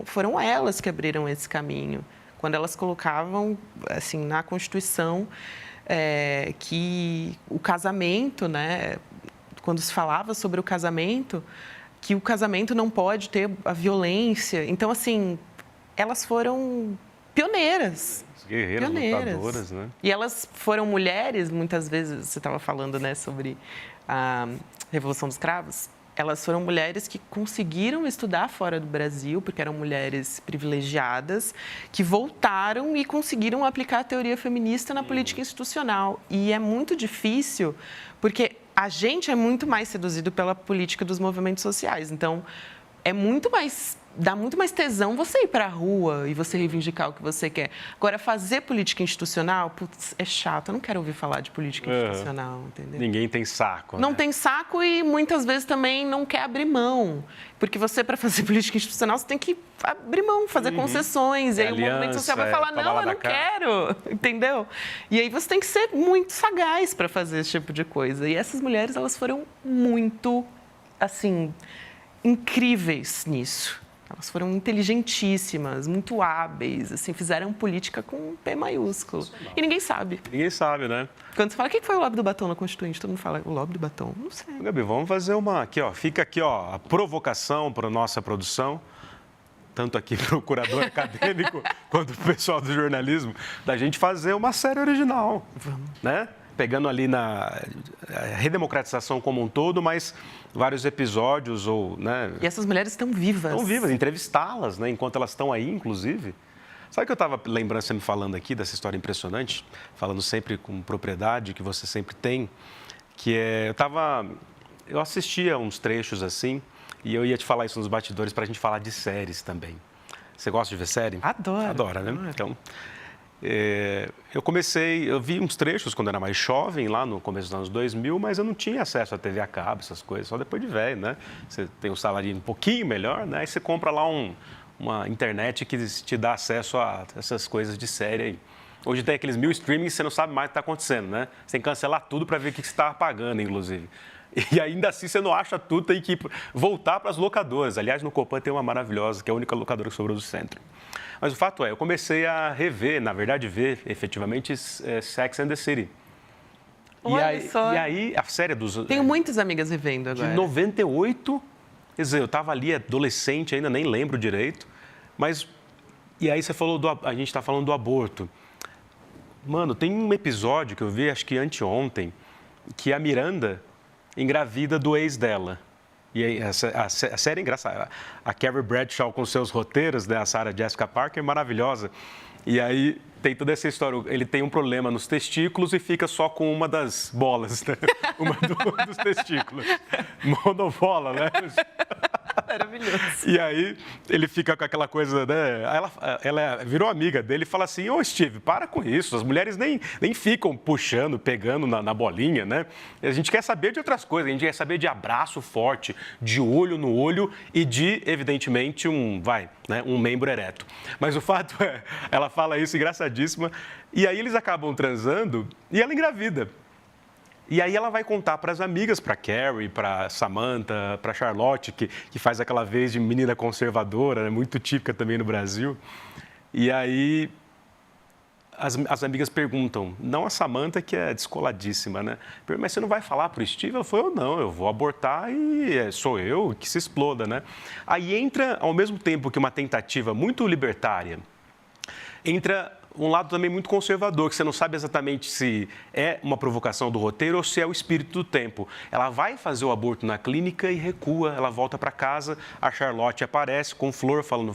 foram elas que abriram esse caminho. Quando elas colocavam, assim, na Constituição, que o casamento, né, quando se falava sobre o casamento, que o casamento não pode ter a violência. Então, assim, elas foram pioneiras. Guerreiras, lutadoras, né? E elas foram mulheres, muitas vezes, você estava falando, né, sobre a Revolução dos Cravos. Elas foram mulheres que conseguiram estudar fora do Brasil, porque eram mulheres privilegiadas, que voltaram e conseguiram aplicar a teoria feminista na política institucional. E é muito difícil, porque a gente é muito mais seduzido pela política dos movimentos sociais. Então, dá muito mais tesão você ir para a rua e você reivindicar o que você quer. Agora, fazer política institucional, putz, é chato. Eu não quero ouvir falar de política institucional, entendeu? Ninguém tem saco, Não né? tem saco e muitas vezes também não quer abrir mão. Porque você, para fazer política institucional, você tem que abrir mão, fazer concessões. E aí o movimento social vai falar, não, eu não quero, entendeu? E aí você tem que ser muito sagaz para fazer esse tipo de coisa. E essas mulheres, elas foram muito, assim, incríveis nisso. Elas foram inteligentíssimas, muito hábeis, assim, fizeram política com um P maiúsculo. E ninguém sabe. Ninguém sabe, né? Quando você fala, o que foi o lobby do batom na Constituinte? Todo mundo fala, o lobby do batom? Não sei. Gabi, vamos fazer uma aqui, ó. Fica aqui, ó, a provocação para a nossa produção, tanto aqui para o curador acadêmico quanto para o pessoal do jornalismo, da gente fazer uma série original. Vamos. Né? Pegando ali na redemocratização como um todo, mas vários episódios ou, né? E essas mulheres estão vivas. Estão vivas, entrevistá-las, né? Enquanto elas estão aí, inclusive. Sabe que eu estava lembrando, você me falando aqui dessa história impressionante, falando sempre com propriedade, que você sempre tem, que é, eu assistia uns trechos assim, e eu ia te falar isso nos bastidores para a gente falar de séries também. Você gosta de ver série? Adoro. Adora, né? Adoro. Então, eu vi uns trechos quando era mais jovem, lá no começo dos anos 2000, mas eu não tinha acesso à TV a cabo, essas coisas, só depois de velho, né? Você tem um salário um pouquinho melhor, né? Aí você compra lá uma internet que te dá acesso a essas coisas de série aí. Hoje tem aqueles 1000 streamings e você não sabe mais o que está acontecendo, né? Você tem que cancelar tudo para ver o que você está pagando, inclusive. E ainda assim você não acha tudo, tem que voltar para as locadoras. Aliás, no Copan tem uma maravilhosa, que é a única locadora que sobrou do centro. Mas o fato é, eu comecei a rever, na verdade, ver efetivamente Sex and the City. Olha só. E aí, a série dos... Tenho muitas amigas vivendo agora. De 98, quer dizer, eu estava ali adolescente ainda, nem lembro direito. Mas, e aí você falou, a gente está falando do aborto. Mano, tem um episódio que eu vi, acho que anteontem, que a Miranda engravida do ex dela. E aí, a série é engraçada. A Carrie Bradshaw com seus roteiros, né? A Sarah Jessica Parker, maravilhosa. E aí tem toda essa história. Ele tem um problema nos testículos e fica só com uma das bolas, né? Uma dos testículos. Monobola, né? Maravilhoso. E aí ele fica com aquela coisa, né? Ela virou amiga dele e fala assim, ô Steve, para com isso, as mulheres nem ficam puxando, pegando na bolinha, né? A gente quer saber de outras coisas, a gente quer saber de abraço forte, de olho no olho e de, evidentemente, um membro ereto. Mas o fato é, ela fala isso engraçadíssima, e aí eles acabam transando e ela engravida. E aí ela vai contar para as amigas, para Carrie, para Samantha, para Charlotte, que faz aquela vez de menina conservadora, né, muito típica também no Brasil. E aí as amigas perguntam, não a Samantha, que é descoladíssima, né? Mas você não vai falar para o Steve? Ela falou, não, eu vou abortar e sou eu que se exploda, né? Aí entra, ao mesmo tempo que uma tentativa muito libertária, entra um lado também muito conservador, que você não sabe exatamente se é uma provocação do roteiro ou se é o espírito do tempo. Ela vai fazer o aborto na clínica e recua, ela volta para casa, a Charlotte aparece com flor, falando,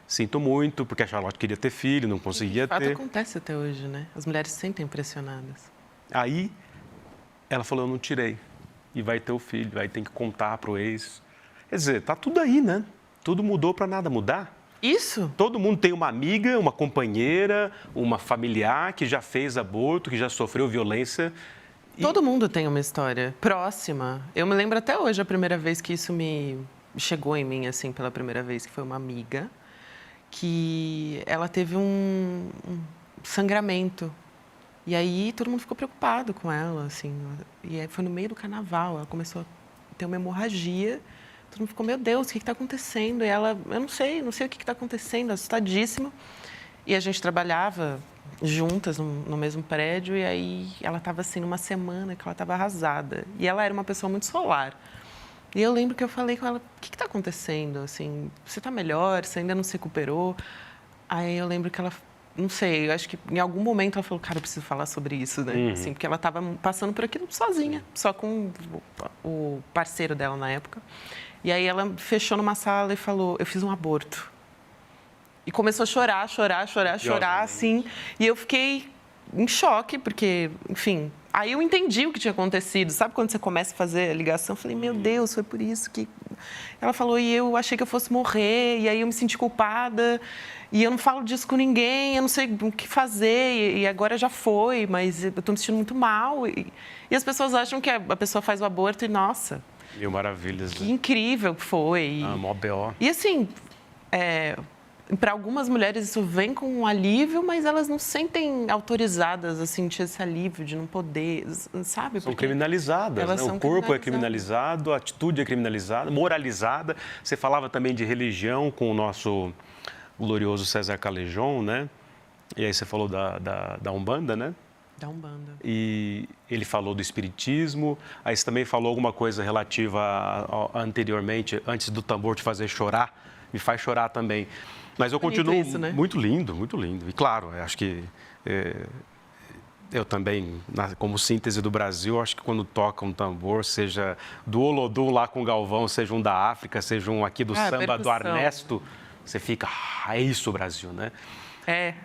sinto muito, porque a Charlotte queria ter filho, não conseguia ter. De fato acontece até hoje, né? As mulheres se sentem pressionadas. Aí ela falou, eu não tirei, e vai ter o filho, aí tem que contar para o ex. Quer dizer, tá tudo aí, né? Tudo mudou para nada mudar. Isso? Todo mundo tem uma amiga, uma companheira, uma familiar que já fez aborto, que já sofreu violência. Todo mundo tem uma história próxima. Eu me lembro até hoje a primeira vez que isso me chegou em mim, assim, pela primeira vez, que foi uma amiga, que ela teve um sangramento. E aí todo mundo ficou preocupado com ela, assim. E aí foi no meio do carnaval, ela começou a ter uma hemorragia. Todo mundo ficou, meu Deus, o que está acontecendo? E ela, eu não sei o que está acontecendo, assustadíssima. E a gente trabalhava juntas no mesmo prédio, e aí ela estava assim, numa semana que ela estava arrasada. E ela era uma pessoa muito solar. E eu lembro que eu falei com ela, o que está acontecendo? Assim, você está melhor? Você ainda não se recuperou? Aí eu lembro que ela, não sei, eu acho que em algum momento ela falou, cara, eu preciso falar sobre isso, né? Assim, porque ela estava passando por aquilo sozinha, só com o parceiro dela na época. E aí ela fechou numa sala e falou, eu fiz um aborto. E começou a chorar, assim. E eu fiquei em choque, porque, enfim... Aí eu entendi o que tinha acontecido. Sabe quando você começa a fazer a ligação? Eu falei, meu Deus, foi por isso que... Ela falou, e eu achei que eu fosse morrer, e aí eu me senti culpada, e eu não falo disso com ninguém, eu não sei o que fazer, e agora já foi, mas eu estou me sentindo muito mal. E as pessoas acham que a pessoa faz o aborto e, nossa... Mil maravilhas. Que incrível que foi. Mó B.O. E assim... Para algumas mulheres isso vem com um alívio, mas elas não se sentem autorizadas a sentir esse alívio de não poder, sabe? São criminalizadas, elas né? são O corpo é criminalizadas. criminalizado, a atitude é criminalizada, moralizada. Você falava também de religião com o nosso glorioso César Callejon, né? E aí você falou da Umbanda, né? Da Umbanda. E ele falou do espiritismo, aí você também falou alguma coisa relativa anteriormente, antes do tambor te fazer chorar, me faz chorar também. Mas eu continuo isso, né? muito lindo, muito lindo. E claro, acho que eu também, como síntese do Brasil, acho que quando toca um tambor, seja do Olodum lá com o Galvão, seja um da África, seja um aqui do samba do Arnesto, você fica, é isso o Brasil, né?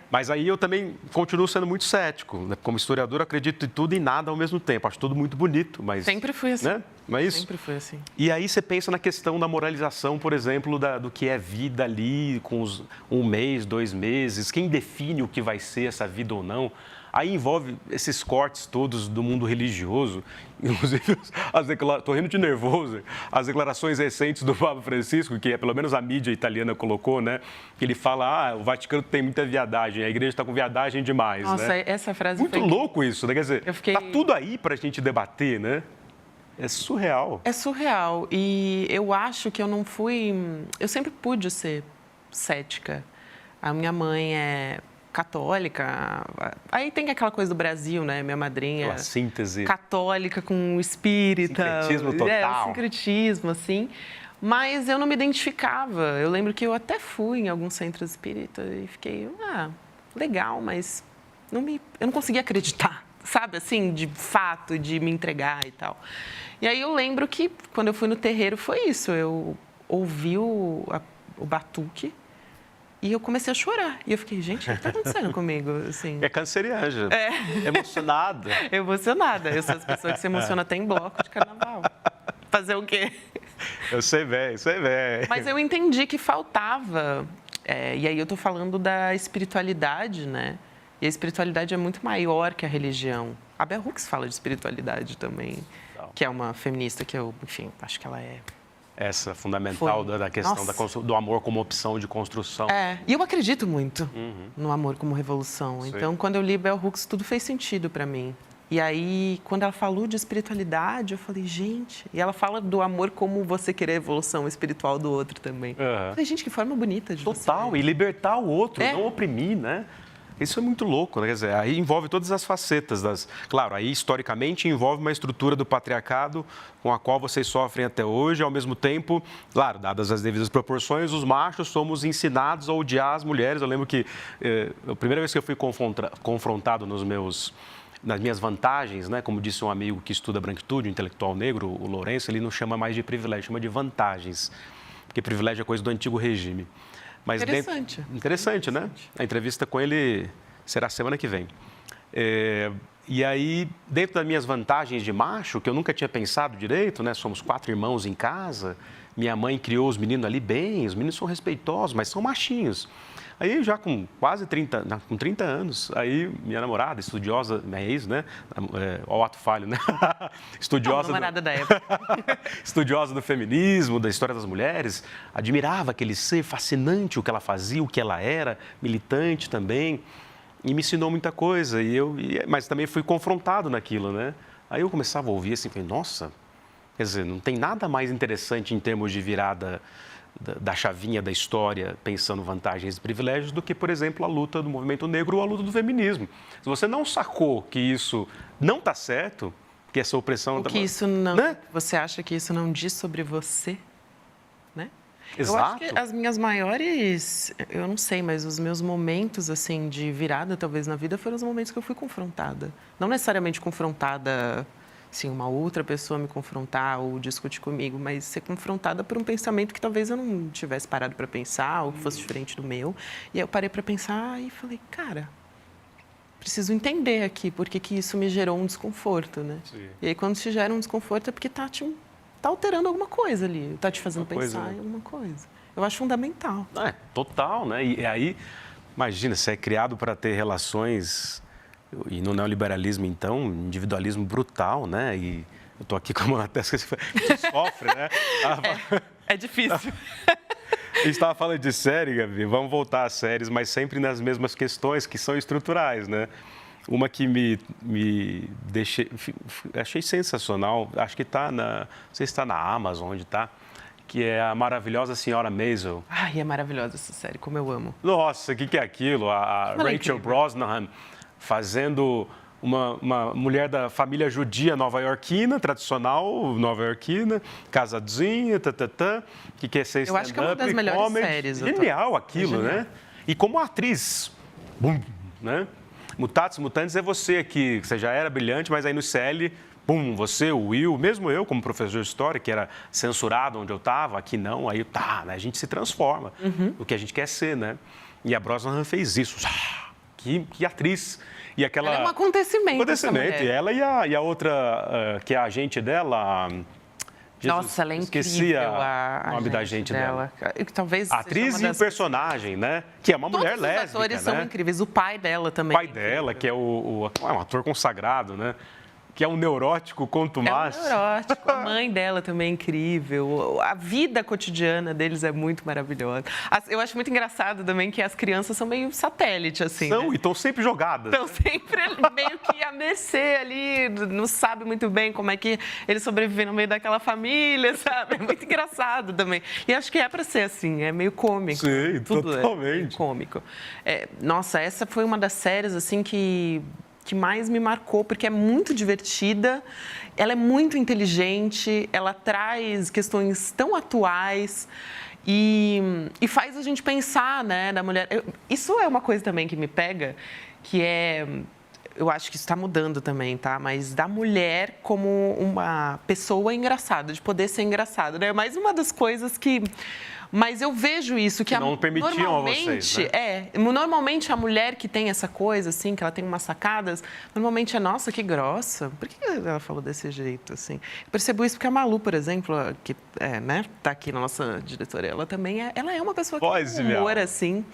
Mas aí eu também continuo sendo muito cético, né? Como historiador, acredito em tudo e nada ao mesmo tempo. Acho tudo muito bonito, mas... Sempre fui assim. Né? Não é isso? Sempre fui assim. E aí você pensa na questão da moralização, por exemplo, do que é vida ali, com um mês, 2 meses, quem define o que vai ser essa vida ou não. Aí envolve esses cortes todos do mundo religioso, inclusive estou rindo de nervoso, as declarações recentes do Papa Francisco, que pelo menos a mídia italiana colocou, né? Que ele fala, o Vaticano tem muita viadagem, a igreja está com viadagem demais, Nossa, né? essa frase muito foi... louco isso, né? Quer dizer, fiquei... tá tudo aí para a gente debater, né? É surreal. É surreal. E eu acho que eu não fui... Eu sempre pude ser cética. A minha mãe é católica. Aí tem aquela coisa do Brasil, né? Minha madrinha... Aquela síntese. Católica com espírita. Sincretismo total. Sincretismo, assim. Mas eu não me identificava. Eu lembro que eu até fui em alguns centros espíritas e fiquei... legal, mas eu não conseguia acreditar. Sabe, assim, de fato, de me entregar e tal. E aí eu lembro que, quando eu fui no terreiro, foi isso. Eu ouvi o batuque e eu comecei a chorar. E eu fiquei, gente, o que está acontecendo comigo? Assim, É canceriana. Emocionada. Emocionada. Eu sou as pessoas que se emocionam até em bloco de carnaval. Fazer o quê? Eu sei bem. Mas eu entendi que faltava. E aí eu estou falando da espiritualidade, né? E a espiritualidade é muito maior que a religião. A Bell Hooks fala de espiritualidade também, que é uma feminista que eu, enfim, acho que ela é... Essa fundamental da questão do amor como opção de construção. E eu acredito muito no amor como revolução. Sim. Então, quando eu li Bell Hooks, tudo fez sentido para mim. E aí, quando ela falou de espiritualidade, eu falei, gente... E ela fala do amor como você querer a evolução espiritual do outro também. Eu falei, gente, que forma bonita de Total, você. e libertar o outro, não oprimir, né? Isso é muito louco, né? Quer dizer, aí envolve todas as facetas das... Claro, aí historicamente envolve uma estrutura do patriarcado com a qual vocês sofrem até hoje, ao mesmo tempo, claro, dadas as devidas proporções, os machos somos ensinados a odiar as mulheres. Eu lembro que a primeira vez que eu fui confrontado nas minhas vantagens, né? Como disse um amigo que estuda branquitude, um intelectual negro, o Lourenço, ele não chama mais de privilégio, chama de vantagens, porque privilégio é coisa do antigo regime. Mas Interessante. Interessante, né? A entrevista com ele será semana que vem. E aí, dentro das minhas vantagens de macho, que eu nunca tinha pensado direito, né? Somos 4 irmãos em casa, minha mãe criou os meninos ali bem, os meninos são respeitosos, mas são machinhos. Aí, já com quase 30 anos, aí minha namorada, estudiosa, minha ex, né? Olha o ato falho, né? Estudiosa. Não, namorada da época. Estudiosa do feminismo, da história das mulheres, admirava aquele ser fascinante, o que ela fazia, o que ela era, militante também, e me ensinou muita coisa, mas também fui confrontado naquilo, né? Aí eu começava a ouvir assim, falei, nossa, quer dizer, não tem nada mais interessante em termos de virada da chavinha da história, pensando vantagens e privilégios, do que, por exemplo, a luta do movimento negro ou a luta do feminismo. Se você não sacou que isso não está certo, que essa opressão... Que isso não... Né? Você acha que isso não diz sobre você? Né? Exato. Eu acho que as minhas maiores... Eu não sei, mas os meus momentos, assim, de virada, talvez, na vida, foram os momentos que eu fui confrontada. Não necessariamente confrontada... Assim, uma outra pessoa me confrontar ou discutir comigo, mas ser confrontada por um pensamento que talvez eu não tivesse parado para pensar ou que fosse diferente do meu. E aí eu parei para pensar e falei, cara, preciso entender aqui por que isso me gerou um desconforto, né? Sim. E aí quando te gera um desconforto é porque tá alterando alguma coisa ali, tá te fazendo pensar em alguma coisa. Eu acho fundamental. Total, né? E aí, imagina, você é criado para ter relações... E no neoliberalismo, então, individualismo brutal, né? E eu estou aqui como até que sofre, né? É difícil. A gente estava falando de série, Gabi, vamos voltar às séries, mas sempre nas mesmas questões que são estruturais, né? Uma que me achei sensacional, acho que está não sei se está na Amazon, onde está, que é a maravilhosa Senhora Maisel. Ai, é maravilhosa essa série, como eu amo. Nossa, o que é aquilo? A Rachel Brosnahan fazendo uma mulher da família judia nova-iorquina, tradicional nova-iorquina, casadinha, que quer ser stand-up, eu acho que é uma das melhores comedy. Séries. Genial aquilo, né? E como atriz, né? Mutatis Mutandis é você que você já era brilhante, mas aí no CL, você, o Will, mesmo eu como professor de história, que era censurado onde eu estava, aqui não, aí né? A gente se transforma no que a gente quer ser, né? E a Brosnahan fez isso. Que atriz. E aquela... Ela é um acontecimento. E ela e a outra, que é a agente dela... Nossa, ela é incrível. Esqueci o nome da agente dela. Talvez atriz e personagem, né? Que é uma mulher lésbica, os atores né? são incríveis. O pai dela também. O pai dela, que é um ator consagrado, né? Que é um neurótico contumaz. É um neurótico. A mãe dela também é incrível. A vida cotidiana deles é muito maravilhosa. Eu acho muito engraçado também que as crianças são meio satélite, assim. São, né? E estão sempre jogadas. Estão sempre meio que a mercê ali, não sabe muito bem como é que eles sobrevivem no meio daquela família, sabe? É muito engraçado também. E acho que é para ser assim, é meio cômico. Sim, tudo totalmente. É cômico. Nossa, essa foi uma das séries, assim, que mais me marcou, porque é muito divertida, ela é muito inteligente, ela traz questões tão atuais e faz a gente pensar, né, da mulher. Isso é uma coisa também que me pega, que é... Eu acho que isso está mudando também, tá? Mas da mulher como uma pessoa engraçada, de poder ser engraçada, né? É mais uma das coisas que... Mas eu vejo isso, que não permitiam a vocês, né? Normalmente a mulher que tem essa coisa, assim, que ela tem umas sacadas, normalmente é, nossa, que grossa. Por que ela falou desse jeito, assim? Eu percebo isso porque a Malu, por exemplo, que tá aqui na nossa diretora, ela também ela é uma pessoa que tem humor, assim.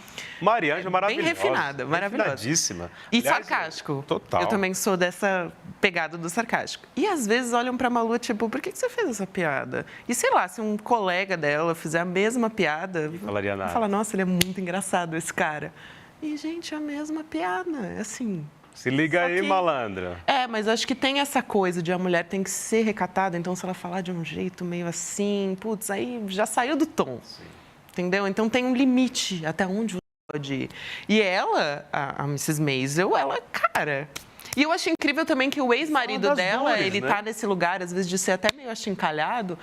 Mariângela maravilhosa. Bem refinada, maravilhosa. Refinadíssima. E sarcástico. Total. Eu também sou dessa pegada do sarcástico. E às vezes olham pra Malu, tipo, por que você fez essa piada? E sei lá, se um colega dela fizer a mesma piada, falaria nada. Fala, nossa, ele é muito engraçado, esse cara. E, gente, é a mesma piada, assim. Se liga aí, malandra. Mas acho que tem essa coisa de a mulher tem que ser recatada, então se ela falar de um jeito meio assim, putz, aí já saiu do tom. Sim. Entendeu? Então tem um limite até onde você pode ir. E ela, a Mrs. Maisel, ela, cara... E eu acho incrível também que o ex-marido dela, dores, ele tá nesse lugar, às vezes, de ser até meio achincalhado.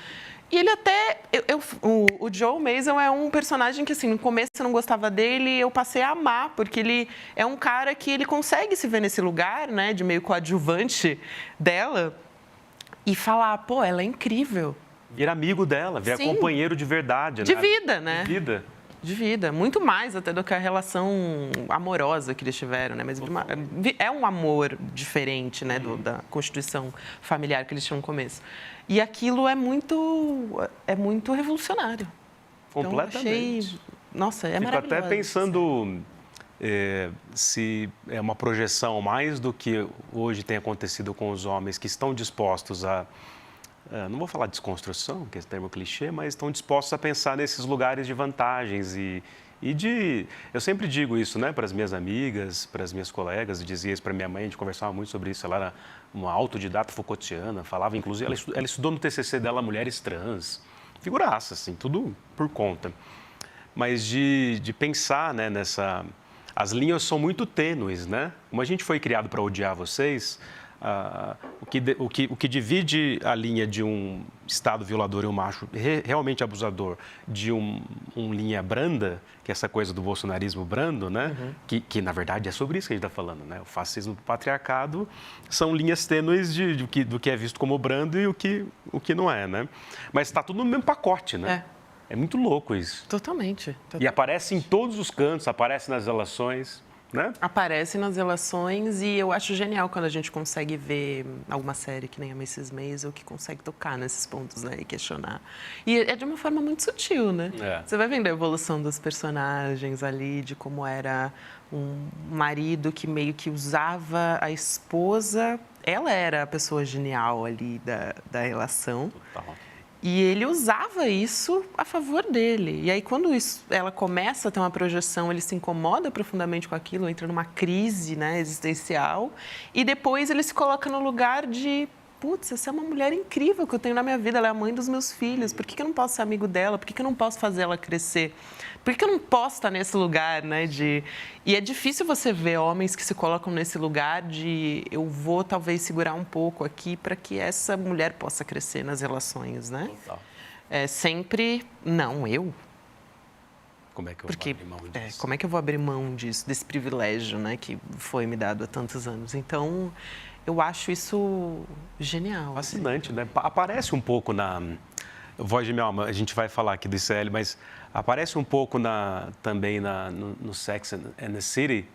E ele até... o Joe Maisel é um personagem que, assim, no começo eu não gostava dele e eu passei a amar, porque ele é um cara que ele consegue se ver nesse lugar, né, de meio coadjuvante dela e falar, pô, ela é incrível. Vira amigo dela, vira companheiro de verdade, né? De vida, né? De vida. De vida, muito mais até do que a relação amorosa que eles tiveram, né? Mas é um amor diferente, né, da constituição familiar que eles tinham no começo. E aquilo é muito revolucionário. Completamente. Então, achei... Nossa, é maravilhoso. Fico até pensando se é uma projeção mais do que hoje tem acontecido com os homens que estão dispostos a... não vou falar desconstrução, que é esse termo clichê, mas estão dispostos a pensar nesses lugares de vantagens e de... Eu sempre digo isso, né, para as minhas amigas, para as minhas colegas, e dizia isso para minha mãe, a gente conversava muito sobre isso, ela era uma autodidata Foucaultiana, falava, inclusive, ela estudou no TCC dela mulheres trans, figuraça, assim, tudo por conta. Mas de pensar, né, nessa... As linhas são muito tênues, né? Como a gente foi criado para odiar vocês, o que divide a linha de um Estado violador e um macho realmente abusador de linha branda, que é essa coisa do bolsonarismo brando, né? Que na verdade é sobre isso que a gente está falando, né? O fascismo e o patriarcado são linhas tênues do que é visto como brando e o que não é, né? Mas está tudo no mesmo pacote, né? É muito louco isso. Totalmente. E aparece em todos os cantos, aparece nas relações, né? Aparece nas relações e eu acho genial quando a gente consegue ver alguma série que nem a Mrs. Maisel que consegue tocar nesses pontos, né, e questionar. E é de uma forma muito sutil, né? Você vai vendo a evolução dos personagens ali, de como era um marido que meio que usava a esposa. Ela era a pessoa genial ali da relação. Total. E ele usava isso a favor dele. E aí, quando ela começa a ter uma projeção, ele se incomoda profundamente com aquilo, entra numa crise, né, existencial. E depois ele se coloca no lugar de... Putz, essa é uma mulher incrível que eu tenho na minha vida, ela é a mãe dos meus filhos, por que eu não posso ser amigo dela? Por que eu não posso fazer ela crescer? Por que eu não posso estar nesse lugar, né? E é difícil você ver homens que se colocam nesse lugar de eu vou talvez segurar um pouco aqui para que essa mulher possa crescer nas relações, né? Total. É sempre, não, eu? Como é que eu vou abrir mão disso? Como é que eu vou abrir mão disso, desse privilégio, né, que foi me dado há tantos anos? Então... Eu acho isso genial. Fascinante, né? Aparece um pouco na Voz de Minha Alma, a gente vai falar aqui do ICL, mas aparece um pouco também no Sex and the City,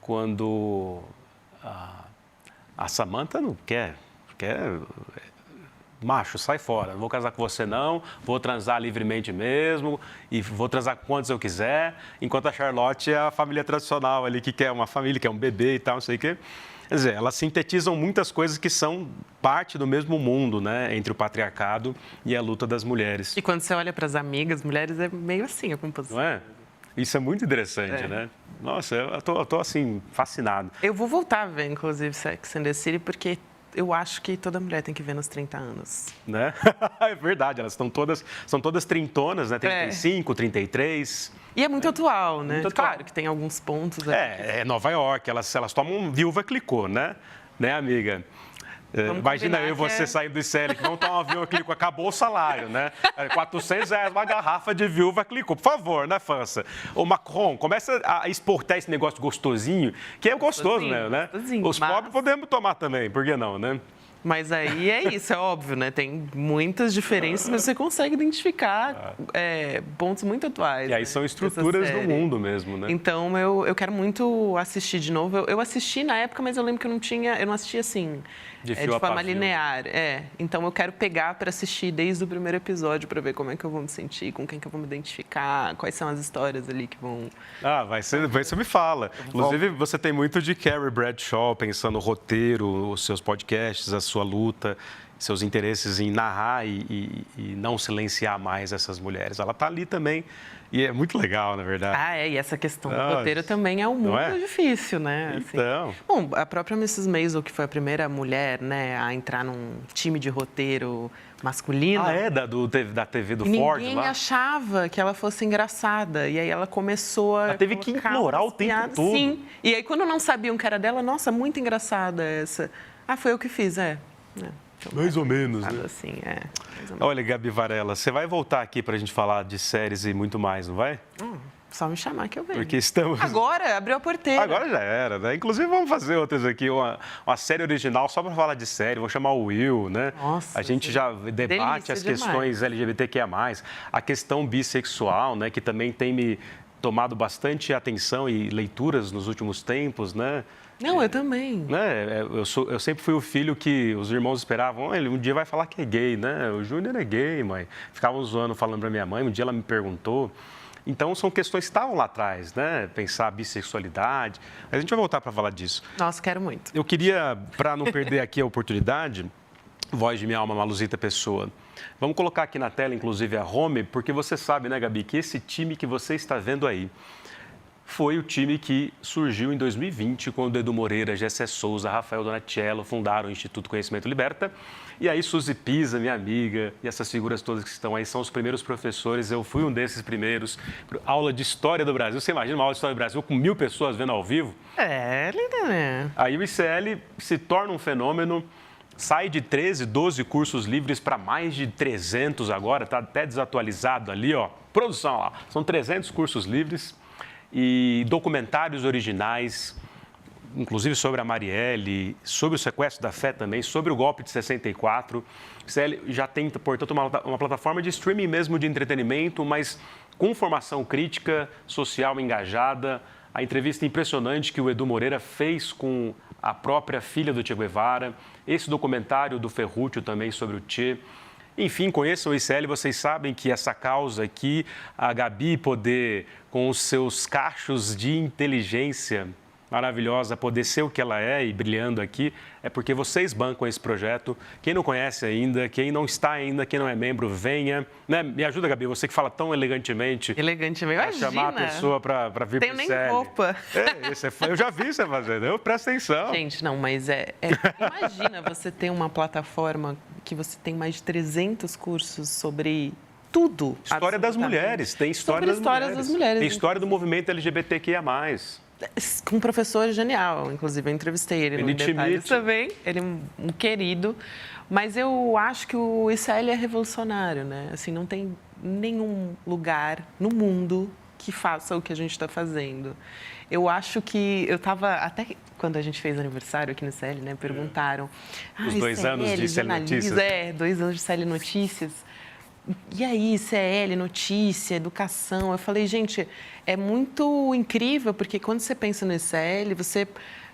quando a Samantha não quer macho, sai fora, não vou casar com você não, vou transar livremente mesmo e vou transar com quantos eu quiser, enquanto a Charlotte é a família tradicional ali, que quer uma família, quer um bebê e tal, não sei o quê. Quer dizer, elas sintetizam muitas coisas que são parte do mesmo mundo, né? Entre o patriarcado e a luta das mulheres. E quando você olha para as amigas, mulheres, é meio assim a composição. Não é? Isso é muito interessante, né? Nossa, eu tô assim, fascinado. Eu vou voltar a ver, inclusive, Sex and the City, porque eu acho que toda mulher tem que ver nos 30 anos. Né? É verdade, elas são todas trintonas, né? 35, 33... E é muito atual, né? Muito atual. Claro que tem alguns pontos... É Nova York, elas tomam viúva clicou, né? Né, amiga? Imagina eu e você saindo do ICL, que vamos tomar uma viúva clicou, acabou o salário, né? R$400 uma garrafa de viúva clicou. Por favor, né, França? Ô, Macron, começa a exportar esse negócio gostosinho, que é gostoso, né? Os pobres podemos tomar também, por que não, né? Mas aí é isso, é óbvio, né? Tem muitas diferenças, mas você consegue identificar pontos muito atuais. E aí são estruturas do mundo mesmo, né? Então, eu quero muito assistir de novo. Eu assisti na época, mas eu lembro que eu não assistia assim, de forma linear. Então, eu quero pegar para assistir desde o primeiro episódio para ver como é que eu vou me sentir, com quem que eu vou me identificar, quais são as histórias ali que vão... Você me fala. Inclusive, você tem muito de Carrie Bradshaw, pensando no roteiro, os seus podcasts, a sua luta, seus interesses em narrar e não silenciar mais essas mulheres. Ela está ali também e é muito legal, na verdade. E essa questão do roteiro também é um muito difícil, né? Então... Assim. Bom, a própria Mrs. Maisel, que foi a primeira mulher, né, a entrar num time de roteiro masculino. Da TV do Ford lá? Ninguém achava que ela fosse engraçada. E aí ela começou a... Ela teve que ignorar o tempo todo. Sim. E aí quando não sabiam que era dela, nossa, muito engraçada essa. Foi eu que fiz, Mais ou menos, né? Assim, mais ou menos. Olha, Gabi Varela, você vai voltar aqui para a gente falar de séries e muito mais, não vai? Só me chamar que eu venho. Porque estamos... Agora, abriu a porteira. Agora já era, né? Inclusive, vamos fazer outras aqui, uma série original só para falar de série. Vou chamar o Will, né? Nossa, a gente já debate as questões LGBTQIA+, a questão bissexual, né? Que também tem me tomado bastante atenção e leituras nos últimos tempos, né? Não, eu também. Né? Eu sempre fui o filho que os irmãos esperavam, ele um dia vai falar que é gay, né? O Júnior é gay, mãe. Ficavam zoando, falando para minha mãe, um dia ela me perguntou. Então, são questões que estavam lá atrás, né? Pensar a bissexualidade. Mas a gente vai voltar para falar disso. Nossa, quero muito. Eu queria, para não perder aqui a oportunidade, Voz de Minha Alma, Maluzita Pessoa. Vamos colocar aqui na tela, inclusive, a home, porque você sabe, né, Gabi, que esse time que você está vendo aí foi o time que surgiu em 2020, quando Edu Moreira, Gessé Souza, Rafael Donatello fundaram o Instituto Conhecimento Liberta. E aí Suzy Pisa, minha amiga, e essas figuras todas que estão aí são os primeiros professores. Eu fui um desses primeiros. Aula de História do Brasil. Você imagina uma aula de História do Brasil com 1.000 pessoas vendo ao vivo? É, linda, né? Aí o ICL se torna um fenômeno, sai de 13, 12 cursos livres para mais de 300 agora, está até desatualizado ali, ó. Produção lá, são 300 cursos livres e documentários originais, inclusive sobre a Marielle, sobre o sequestro da fé também, sobre o golpe de 64. O ICL já tem, portanto, uma plataforma de streaming mesmo de entretenimento, mas com formação crítica, social engajada. A entrevista impressionante que o Edu Moreira fez com a própria filha do Che Guevara, esse documentário do Ferrúcio também sobre o Che. Enfim, conheçam o ICL, vocês sabem que essa causa aqui, a Gabi poder, com os seus cachos de inteligência maravilhosa, poder ser o que ela é e brilhando aqui, é porque vocês bancam esse projeto. Quem não conhece ainda, quem não está ainda, quem não é membro, venha. Né? Me ajuda, Gabi, você que fala tão elegantemente. Elegantemente, imagina. Chamar a pessoa para vir para o ICL. Tenho nem roupa. Eu já vi você fazendo, eu presto atenção. Gente, não, mas imagina você ter uma plataforma que você tem mais de 300 cursos sobre tudo. História das mulheres, tem história das mulheres. Tem história do movimento LGBTQIA+. Com um professor genial, inclusive eu entrevistei ele no Detalhes também, ele é um querido, mas eu acho que o ICL é revolucionário, né? Assim, não tem nenhum lugar no mundo que faça o que a gente está fazendo. Eu acho que eu estava, até quando a gente fez aniversário aqui no ICL, né, perguntaram... Os 2 anos de ICL Notícias. 2 anos de ICL Notícias. E aí, ICL, notícia, educação. Eu falei, gente, é muito incrível, porque quando você pensa no ICL, você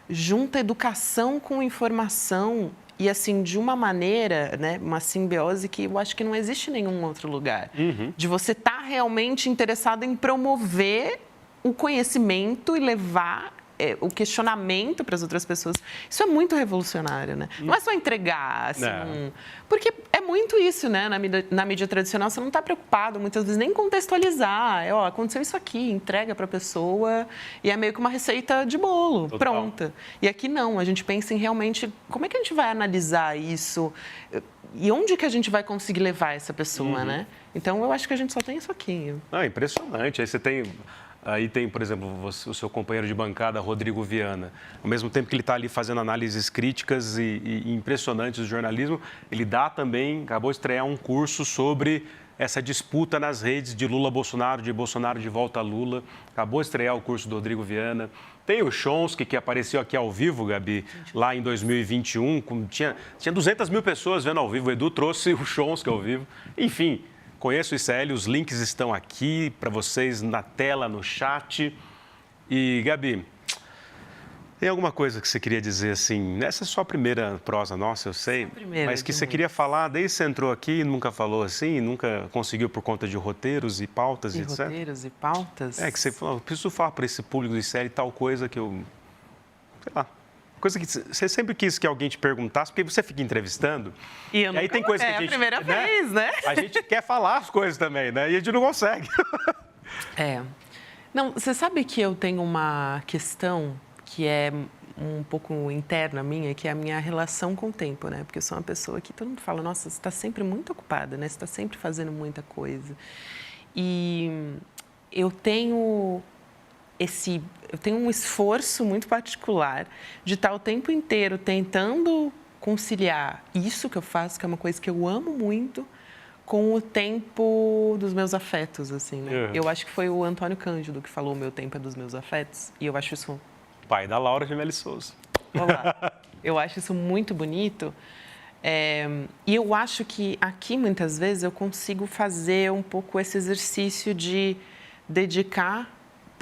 junta educação com informação e, assim, de uma maneira, né, uma simbiose que eu acho que não existe em nenhum outro lugar. De você estar realmente interessado em promover o conhecimento e levar o questionamento para as outras pessoas. Isso é muito revolucionário, né? Não é só entregar, assim... Porque é muito isso, né? Na mídia tradicional, você não está preocupado, muitas vezes, nem contextualizar. Aconteceu isso aqui, entrega para a pessoa e é meio que uma receita de bolo, pronta. E aqui não, a gente pensa em realmente como é que a gente vai analisar isso e onde que a gente vai conseguir levar essa pessoa, né? Então, eu acho que a gente só tem isso aqui. Impressionante. Aí você tem... Aí tem, por exemplo, o seu companheiro de bancada, Rodrigo Viana. Ao mesmo tempo que ele está ali fazendo análises críticas e impressionantes do jornalismo, ele acabou de estrear um curso sobre essa disputa nas redes de Lula-Bolsonaro, de Bolsonaro de volta a Lula. Acabou de estrear o curso do Rodrigo Viana. Tem o Chomsky, que apareceu aqui ao vivo, Gabi, lá em 2021. Tinha 200 mil pessoas vendo ao vivo. O Edu trouxe o Chomsky ao vivo. Enfim... Conheço o ICL, os links estão aqui para vocês na tela, no chat. E, Gabi, tem alguma coisa que você queria dizer assim? Essa é só a primeira prosa nossa, eu sei, mas que você queria falar desde que você entrou aqui e nunca falou assim, nunca conseguiu por conta de roteiros e pautas e etc. Roteiros e pautas? Que você falou, preciso falar para esse público do ICL tal coisa que eu... sei lá. Coisa que você sempre quis que alguém te perguntasse, porque você fica entrevistando. E aí tem coisa que a gente... É a primeira vez, né? A gente quer falar as coisas também, né? E a gente não consegue. Não, você sabe que eu tenho uma questão que é um pouco interna minha, que é a minha relação com o tempo, né? Porque eu sou uma pessoa que todo mundo fala, nossa, você está sempre muito ocupada, né? Você está sempre fazendo muita coisa. E eu tenho um esforço muito particular de estar o tempo inteiro tentando conciliar isso que eu faço, que é uma coisa que eu amo muito, com o tempo dos meus afetos, assim, né? Eu acho que foi o Antônio Cândido que falou o meu tempo é dos meus afetos, e eu acho isso... Pai da Laura Gemelli Souza. Olá. Eu acho isso muito bonito. E eu acho que aqui, muitas vezes, eu consigo fazer um pouco esse exercício de dedicar...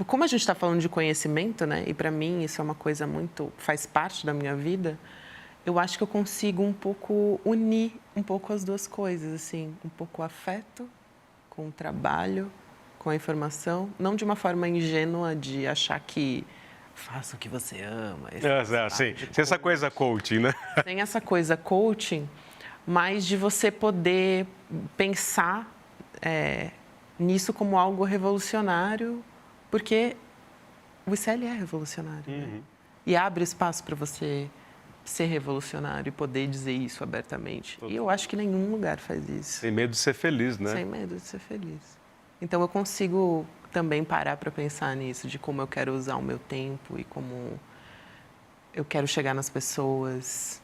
Como a gente está falando de conhecimento, né? E para mim isso é uma coisa muito... faz parte da minha vida. Eu acho que eu consigo um pouco unir um pouco as duas coisas, assim. Um pouco o afeto com o trabalho, com a informação. Não de uma forma ingênua de achar que faça o que você ama. Sim, sem essa coisa coaching, né? Sem essa coisa coaching, mas de você poder pensar nisso como algo revolucionário, porque o ICL é revolucionário, né? E abre espaço para você ser revolucionário e poder dizer isso abertamente. E eu acho que nenhum lugar faz isso. Sem medo de ser feliz, né? Sem medo de ser feliz. Então, eu consigo também parar para pensar nisso, de como eu quero usar o meu tempo e como eu quero chegar nas pessoas.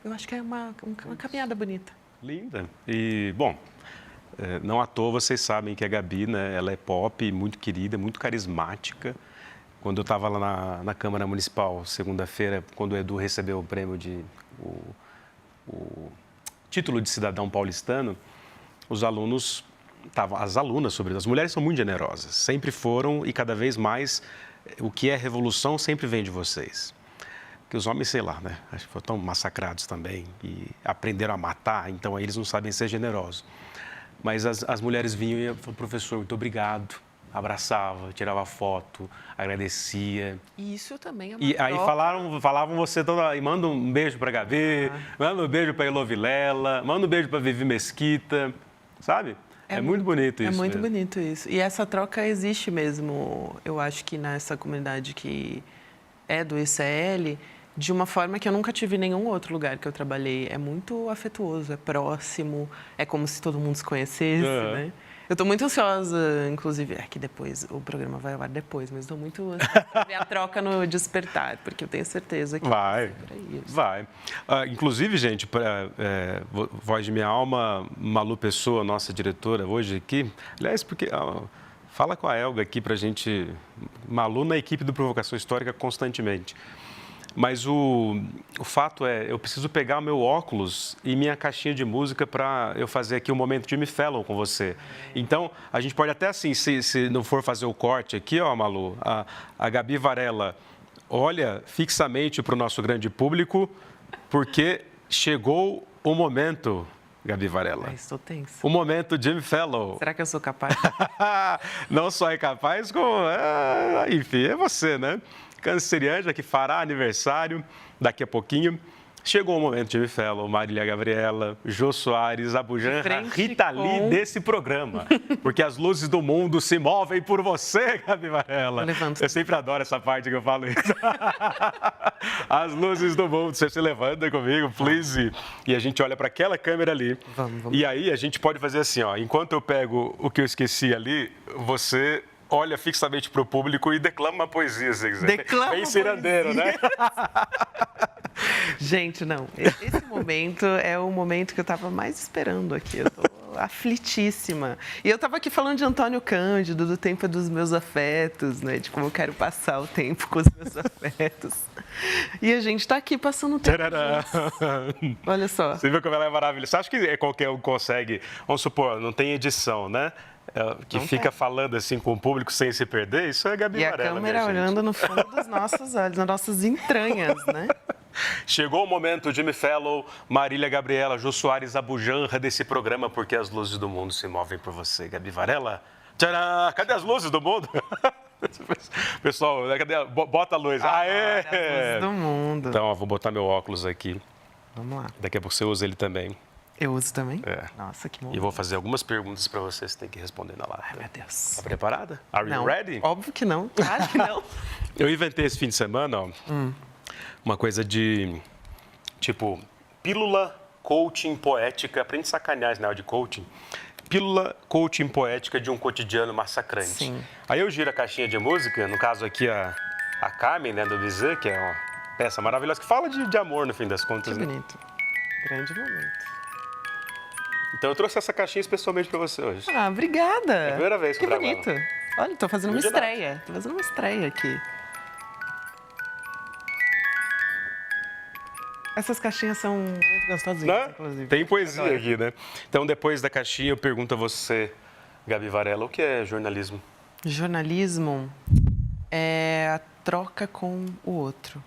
Eu acho que é uma caminhada bonita. Linda. E, bom, não à toa vocês sabem que a Gabi, né, ela é pop, muito querida, muito carismática. Quando eu estava lá na Câmara Municipal, segunda-feira, quando o Edu recebeu o prêmio o título de cidadão paulistano, os alunos, as alunas, sobretudo, as mulheres são muito generosas, sempre foram e cada vez mais o que é revolução sempre vem de vocês. Porque os homens, sei lá, né, acho que foram massacrados também e aprenderam a matar, então aí eles não sabem ser generosos. Mas as mulheres vinham e falavam, professor, muito obrigado. Abraçava, tirava foto, agradecia. E isso também é uma E aí troca. falavam você toda... E manda um beijo para a Gabi, manda um beijo para a Elô Vilela, manda um beijo para a Vivi Mesquita, sabe? É muito bonito isso. É muito mesmo. bonito isso. E essa troca existe mesmo, eu acho que nessa comunidade que é do ICL, de uma forma que eu nunca tive em nenhum outro lugar que eu trabalhei. É muito afetuoso, é próximo, é como se todo mundo se conhecesse, né? Eu estou muito ansiosa, inclusive, que depois, o programa vai ao ar depois, mas estou muito ansiosa para ver a troca no Despertar, porque eu tenho certeza que vai ser isso. Vai. Inclusive, gente, Voz de Minha Alma, Malu Pessoa, nossa diretora hoje aqui, aliás, porque... fala com a Elga aqui para a gente... Malu na equipe do Provocação Histórica constantemente. Mas o fato é, eu preciso pegar o meu óculos e minha caixinha de música para eu fazer aqui um momento Jimmy Fallon com você. Então, a gente pode até assim, se não for fazer o corte aqui, ó, Malu, a Gabi Varela olha fixamente para o nosso grande público, porque chegou o momento, Gabi Varela. Estou tensa. O momento Jimmy Fallon. Será que eu sou capaz? Não só é capaz, como... enfim, é você, né? Canceriana, que fará aniversário daqui a pouquinho. Chegou o momento, Jimmy Fallon, Marília Gabriela, Jô Soares, Abujanra, Rita Lee desse programa. Porque as luzes do mundo se movem por você, Gabi Varela. Eu sempre adoro essa parte que eu falo isso. As luzes do mundo, você se levanta comigo, please. E a gente olha para aquela câmera ali. Vamos. E aí a gente pode fazer assim, ó. Enquanto eu pego o que eu esqueci ali, você... olha fixamente para o público e declama uma poesia, se quiser. Declama bem cirandeiro, né? Gente, não. Esse momento é o momento que eu estava mais esperando aqui. Eu estou aflitíssima. E eu estava aqui falando de Antônio Cândido, do tempo dos meus afetos, né? De como eu quero passar o tempo com os meus afetos. E a gente está aqui passando o tempo. Olha só. Você viu como ela é maravilhosa? Você acha que qualquer um consegue? Vamos supor, não tem edição, né? Que não fica falando assim com o público sem se perder, isso é Gabi Varela. E a câmera olhando no fundo dos nossos olhos, nas nossas entranhas, né? Chegou o momento, Jimmy Fallon, Marília Gabriela, Jô Soares, Abujanra desse programa, porque as luzes do mundo se movem por você. Gabi Varela, tcharam! Cadê as luzes do mundo? Pessoal, cadê? Bota a luz. Aê! As luzes do mundo. Então, ó, vou botar meu óculos aqui. Vamos lá. Daqui a pouco você usa ele também. Eu uso também? É. Nossa, que momento. E vou fazer algumas perguntas para você, você tem que responder na lata. Ai, meu Deus. Tá preparada? Are you Não, ready? óbvio que não. Claro que não. Eu inventei esse fim de semana, ó, uma coisa de, tipo, pílula coaching poética, pra gente sacanear esse negócio de coaching, pílula coaching poética de um cotidiano massacrante. Sim. Aí eu giro a caixinha de música, no caso aqui a Carmen, né, do Bizet, que é uma peça maravilhosa, que fala de amor, no fim das contas, Que né? bonito. Grande momento. Então eu trouxe essa caixinha especialmente para você hoje. Ah, obrigada. É a primeira vez que Que eu gravo bonito. Olha, tô fazendo uma Muito de nada. estreia. Tô fazendo uma estreia aqui. Essas caixinhas são muito gostosinhas, Né? inclusive. Tem poesia Adoro. aqui, né? Então, depois da caixinha, eu pergunto a você, Gabi Varela, o que é jornalismo? Jornalismo é a troca com o outro.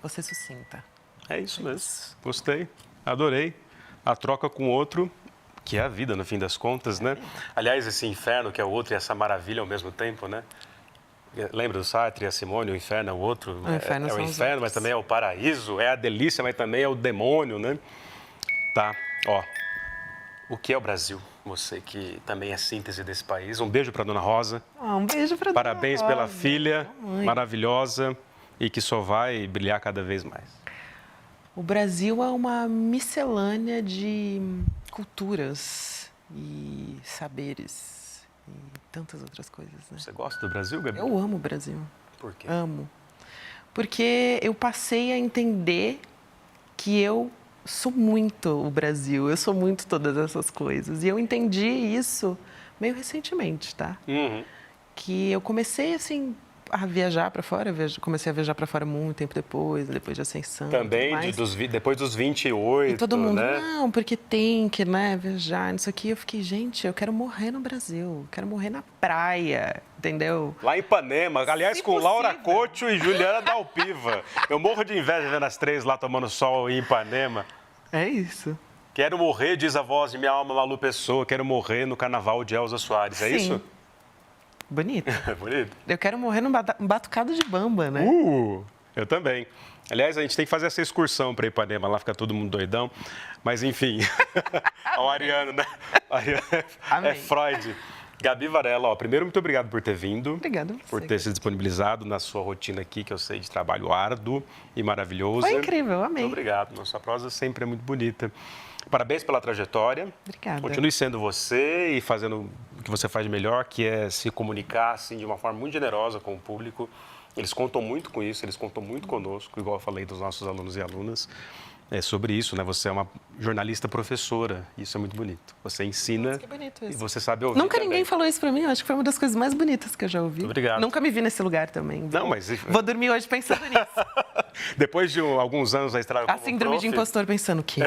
Você sucinta. É isso mesmo. Gostei, adorei. A troca com o outro, que é a vida, no fim das contas, né? Aliás, esse inferno que é o outro e essa maravilha ao mesmo tempo, né? Lembra do Sartre e a Simone? O inferno é o outro. O inferno é são o os inferno, mas outros. também é o paraíso. É a delícia, mas também é o demônio, né? Tá, ó. O que é o Brasil? Você que também é síntese desse país. Um beijo para Dona Rosa. Um beijo para Dona Rosa. Parabéns pela filha maravilhosa e que só vai brilhar cada vez mais. O Brasil é uma miscelânea de culturas e saberes e tantas outras coisas, né? Você gosta do Brasil, Gabi? Eu amo o Brasil. Por quê? Amo. Porque eu passei a entender que eu sou muito o Brasil, eu sou muito todas essas coisas. E eu entendi isso meio recentemente, tá? Uhum. Que eu comecei, assim, a viajar para fora. Comecei a viajar para fora muito tempo depois de Ascensão. Também, depois dos 28, e todo mundo, né? não, porque tem que, né, viajar, isso aqui. Eu fiquei, gente, eu quero morrer no Brasil, quero morrer na praia, entendeu? Lá em Ipanema, aliás, Se com possível. Laura Couto e Juliana Dalpiva. Eu morro de inveja vendo as três lá tomando sol em Ipanema. É isso. Quero morrer, diz a voz de minha alma, Malu Pessoa, quero morrer no carnaval de Elza Soares, é Sim. isso? Bonito. É bonito? Eu quero morrer num batucado de bamba, né? Eu também. Aliás, a gente tem que fazer essa excursão para Ipanema, lá fica todo mundo doidão. Mas, enfim, o Ariano, né? O Ariano é Freud. Gabi Varela, primeiro, muito obrigado por ter vindo. Obrigada. Por ter se disponibilizado na sua rotina aqui, que eu sei de trabalho árduo e maravilhoso. Foi incrível, amei. Muito obrigado. Nossa prosa sempre é muito bonita. Parabéns pela trajetória. Obrigada. Continue sendo você e fazendo o que você faz de melhor, que é se comunicar assim, de uma forma muito generosa com o público. Eles contam muito com isso, eles contam muito conosco, igual eu falei dos nossos alunos e alunas. É sobre isso, né? Você é uma jornalista professora, isso é muito bonito. Você ensina. Que bonito isso. E você sabe ouvir. Nunca também. ninguém falou isso pra mim, eu acho que foi uma das coisas mais bonitas que eu já ouvi. Obrigado. Nunca me vi nesse lugar também. Não, mas... Vou dormir hoje pensando nisso. Depois de alguns anos na estrada A síndrome de impostor pensando, o quê?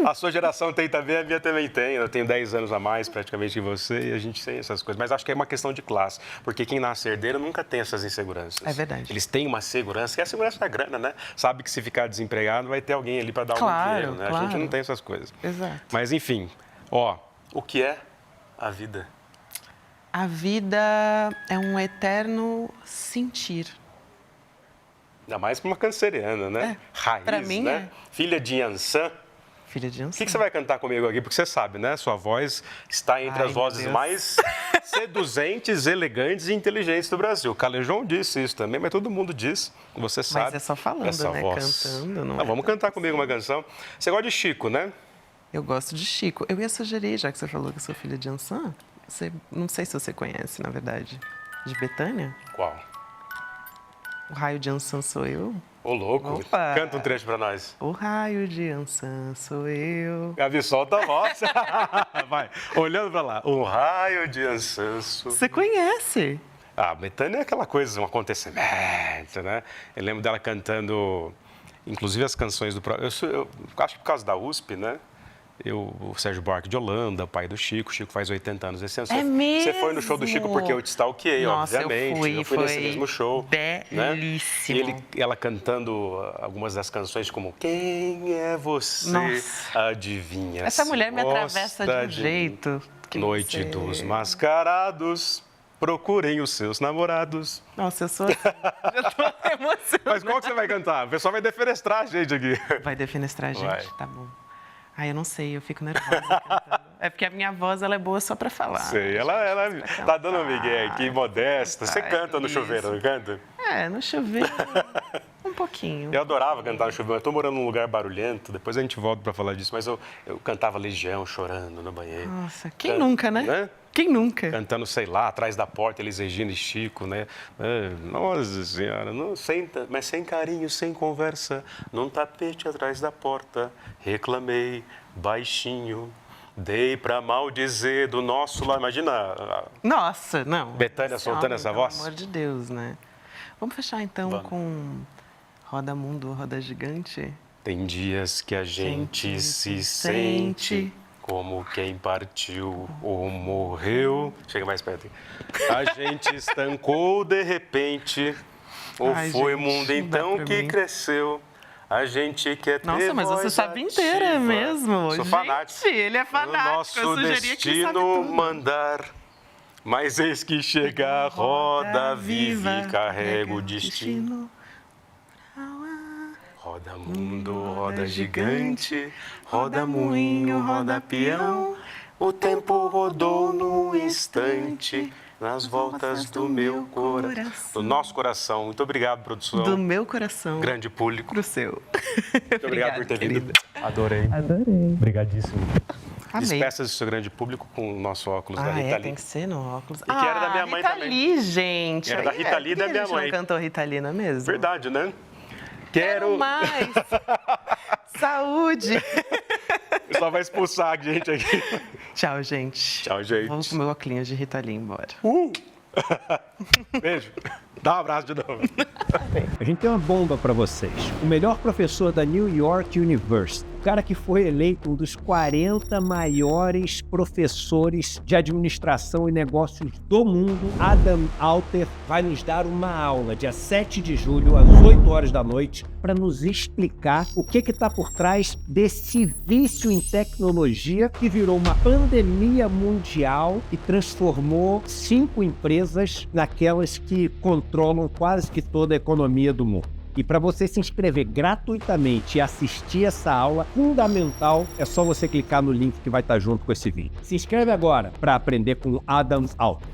A sua geração tem também, a minha também tem. Eu tenho 10 anos a mais praticamente que você e a gente tem essas coisas. Mas acho que é uma questão de classe, porque quem nasce herdeiro nunca tem essas inseguranças. É verdade. Eles têm uma segurança, e a segurança é a grana, né? Sabe que se ficar desempregado vai ter alguém ali para dar algum dinheiro, né? Claro. A gente não tem essas coisas. Exato. Mas enfim, o que é a vida? A vida é um eterno sentir. Ainda mais para uma canceriana, né? Raiz, pra mim, né? Filha de Yansan. Filha de Yansan. O que você vai cantar comigo aqui? Porque você sabe, né? Sua voz está entre as vozes mais seduzentes, elegantes e inteligentes do Brasil. Calejão disse isso também, mas todo mundo diz. Você sabe. Mas é só falando, essa né? Voz. Cantando. Não Vamos cantar comigo uma canção. Você gosta de Chico, né? Eu gosto de Chico. Eu ia sugerir, já que você falou que eu sou filha de Yansan, não sei se você conhece, na verdade, de Betânia. Qual? O raio de Yansan sou eu. Ô, louco. Opa. Canta um trecho pra nós. O raio de Yansan sou eu. Gabi, solta a voz. Vai, olhando pra lá. O raio de Yansan sou eu. Você conhece? Betânia é aquela coisa, um acontecimento, né? Eu lembro dela cantando, inclusive as canções do... Eu acho que por causa da USP, né? O Sérgio Buarque de Holanda, o pai do Chico. O Chico faz 80 anos esse ano. É mesmo? Você foi no show do Chico porque eu te stalkeei, Nossa, obviamente. eu fui nesse mesmo show. Belíssimo. Né? E ela cantando algumas das canções como Quem é você? Nossa. Adivinha. Essa mulher me gosta atravessa de um mim. jeito. Que Noite você... dos mascarados. Procurem os seus namorados. Nossa, eu sou assim. Já tô emocionada. Mas qual que você vai cantar? O pessoal vai defenestrar a gente aqui. Vai defenestrar a gente? Vai. Tá bom. Eu não sei, eu fico nervosa cantando. É porque a minha voz, ela é boa só pra falar. Sei, né, ela gente? tá dando um migué aqui, modesta. Você canta no isso. chuveiro, não canta? No chuveiro, um pouquinho. Eu adorava cantar no chuveiro. Eu tô morando num lugar barulhento, depois a gente volta pra falar disso, mas eu cantava Legião chorando no banheiro. Nossa, quem nunca, né? Quem nunca? Cantando, sei lá, atrás da porta, Elis Regina e Chico, né? Nossa Senhora, mas sem carinho, sem conversa, num tapete atrás da porta, reclamei baixinho, dei pra maldizer do nosso lar. Imagina Nossa, não. Betânia soltando essa voz. Pelo amor de Deus, né? Vamos fechar então com Roda Mundo, Roda Gigante? Tem dias que a gente se sente como quem partiu ou morreu. Chega mais perto. A gente estancou de repente, ou foi o mundo então que cresceu. A gente quer ter Nossa, mas você sabe inteira mesmo. Sou gente, fanático. Ele é fanático. O nosso destino mandar. Mas eis que chega a roda viva e carrega o destino. Roda mundo, roda gigante, roda moinho, roda peão. O tempo rodou num instante nas voltas do meu coração. Do nosso coração. Muito obrigado, produção. Do meu coração. Grande público. Pro seu. Muito obrigado por ter vindo. Adorei. Obrigadíssimo. Amei. Despeça-se do seu grande público com o nosso óculos da Rita Lee. Tem que ser no óculos. E que era da minha mãe Rita também. Lee, gente. Era da Rita Lee e da minha A gente mãe. não cantou Rita Lee, não é mesmo? Verdade, né? Quero mais. Saúde. Só vai expulsar a gente aqui. Tchau, gente. Tchau, gente. Vamos com o meu óculos de Rita Lee embora. Beijo. Dá um abraço de novo. A gente tem uma bomba para vocês. O melhor professor da New York University, o cara que foi eleito um dos 40 maiores professores de administração e negócios do mundo, Adam Alter, vai nos dar uma aula dia 7 de julho, às 8 horas da noite, para nos explicar o que está por trás desse vício em tecnologia que virou uma pandemia mundial e transformou 5 empresas naquelas que controlam quase que toda a economia do mundo. E para você se inscrever gratuitamente e assistir essa aula fundamental, é só você clicar no link que vai estar junto com esse vídeo. Se inscreve agora para aprender com Adam Alter.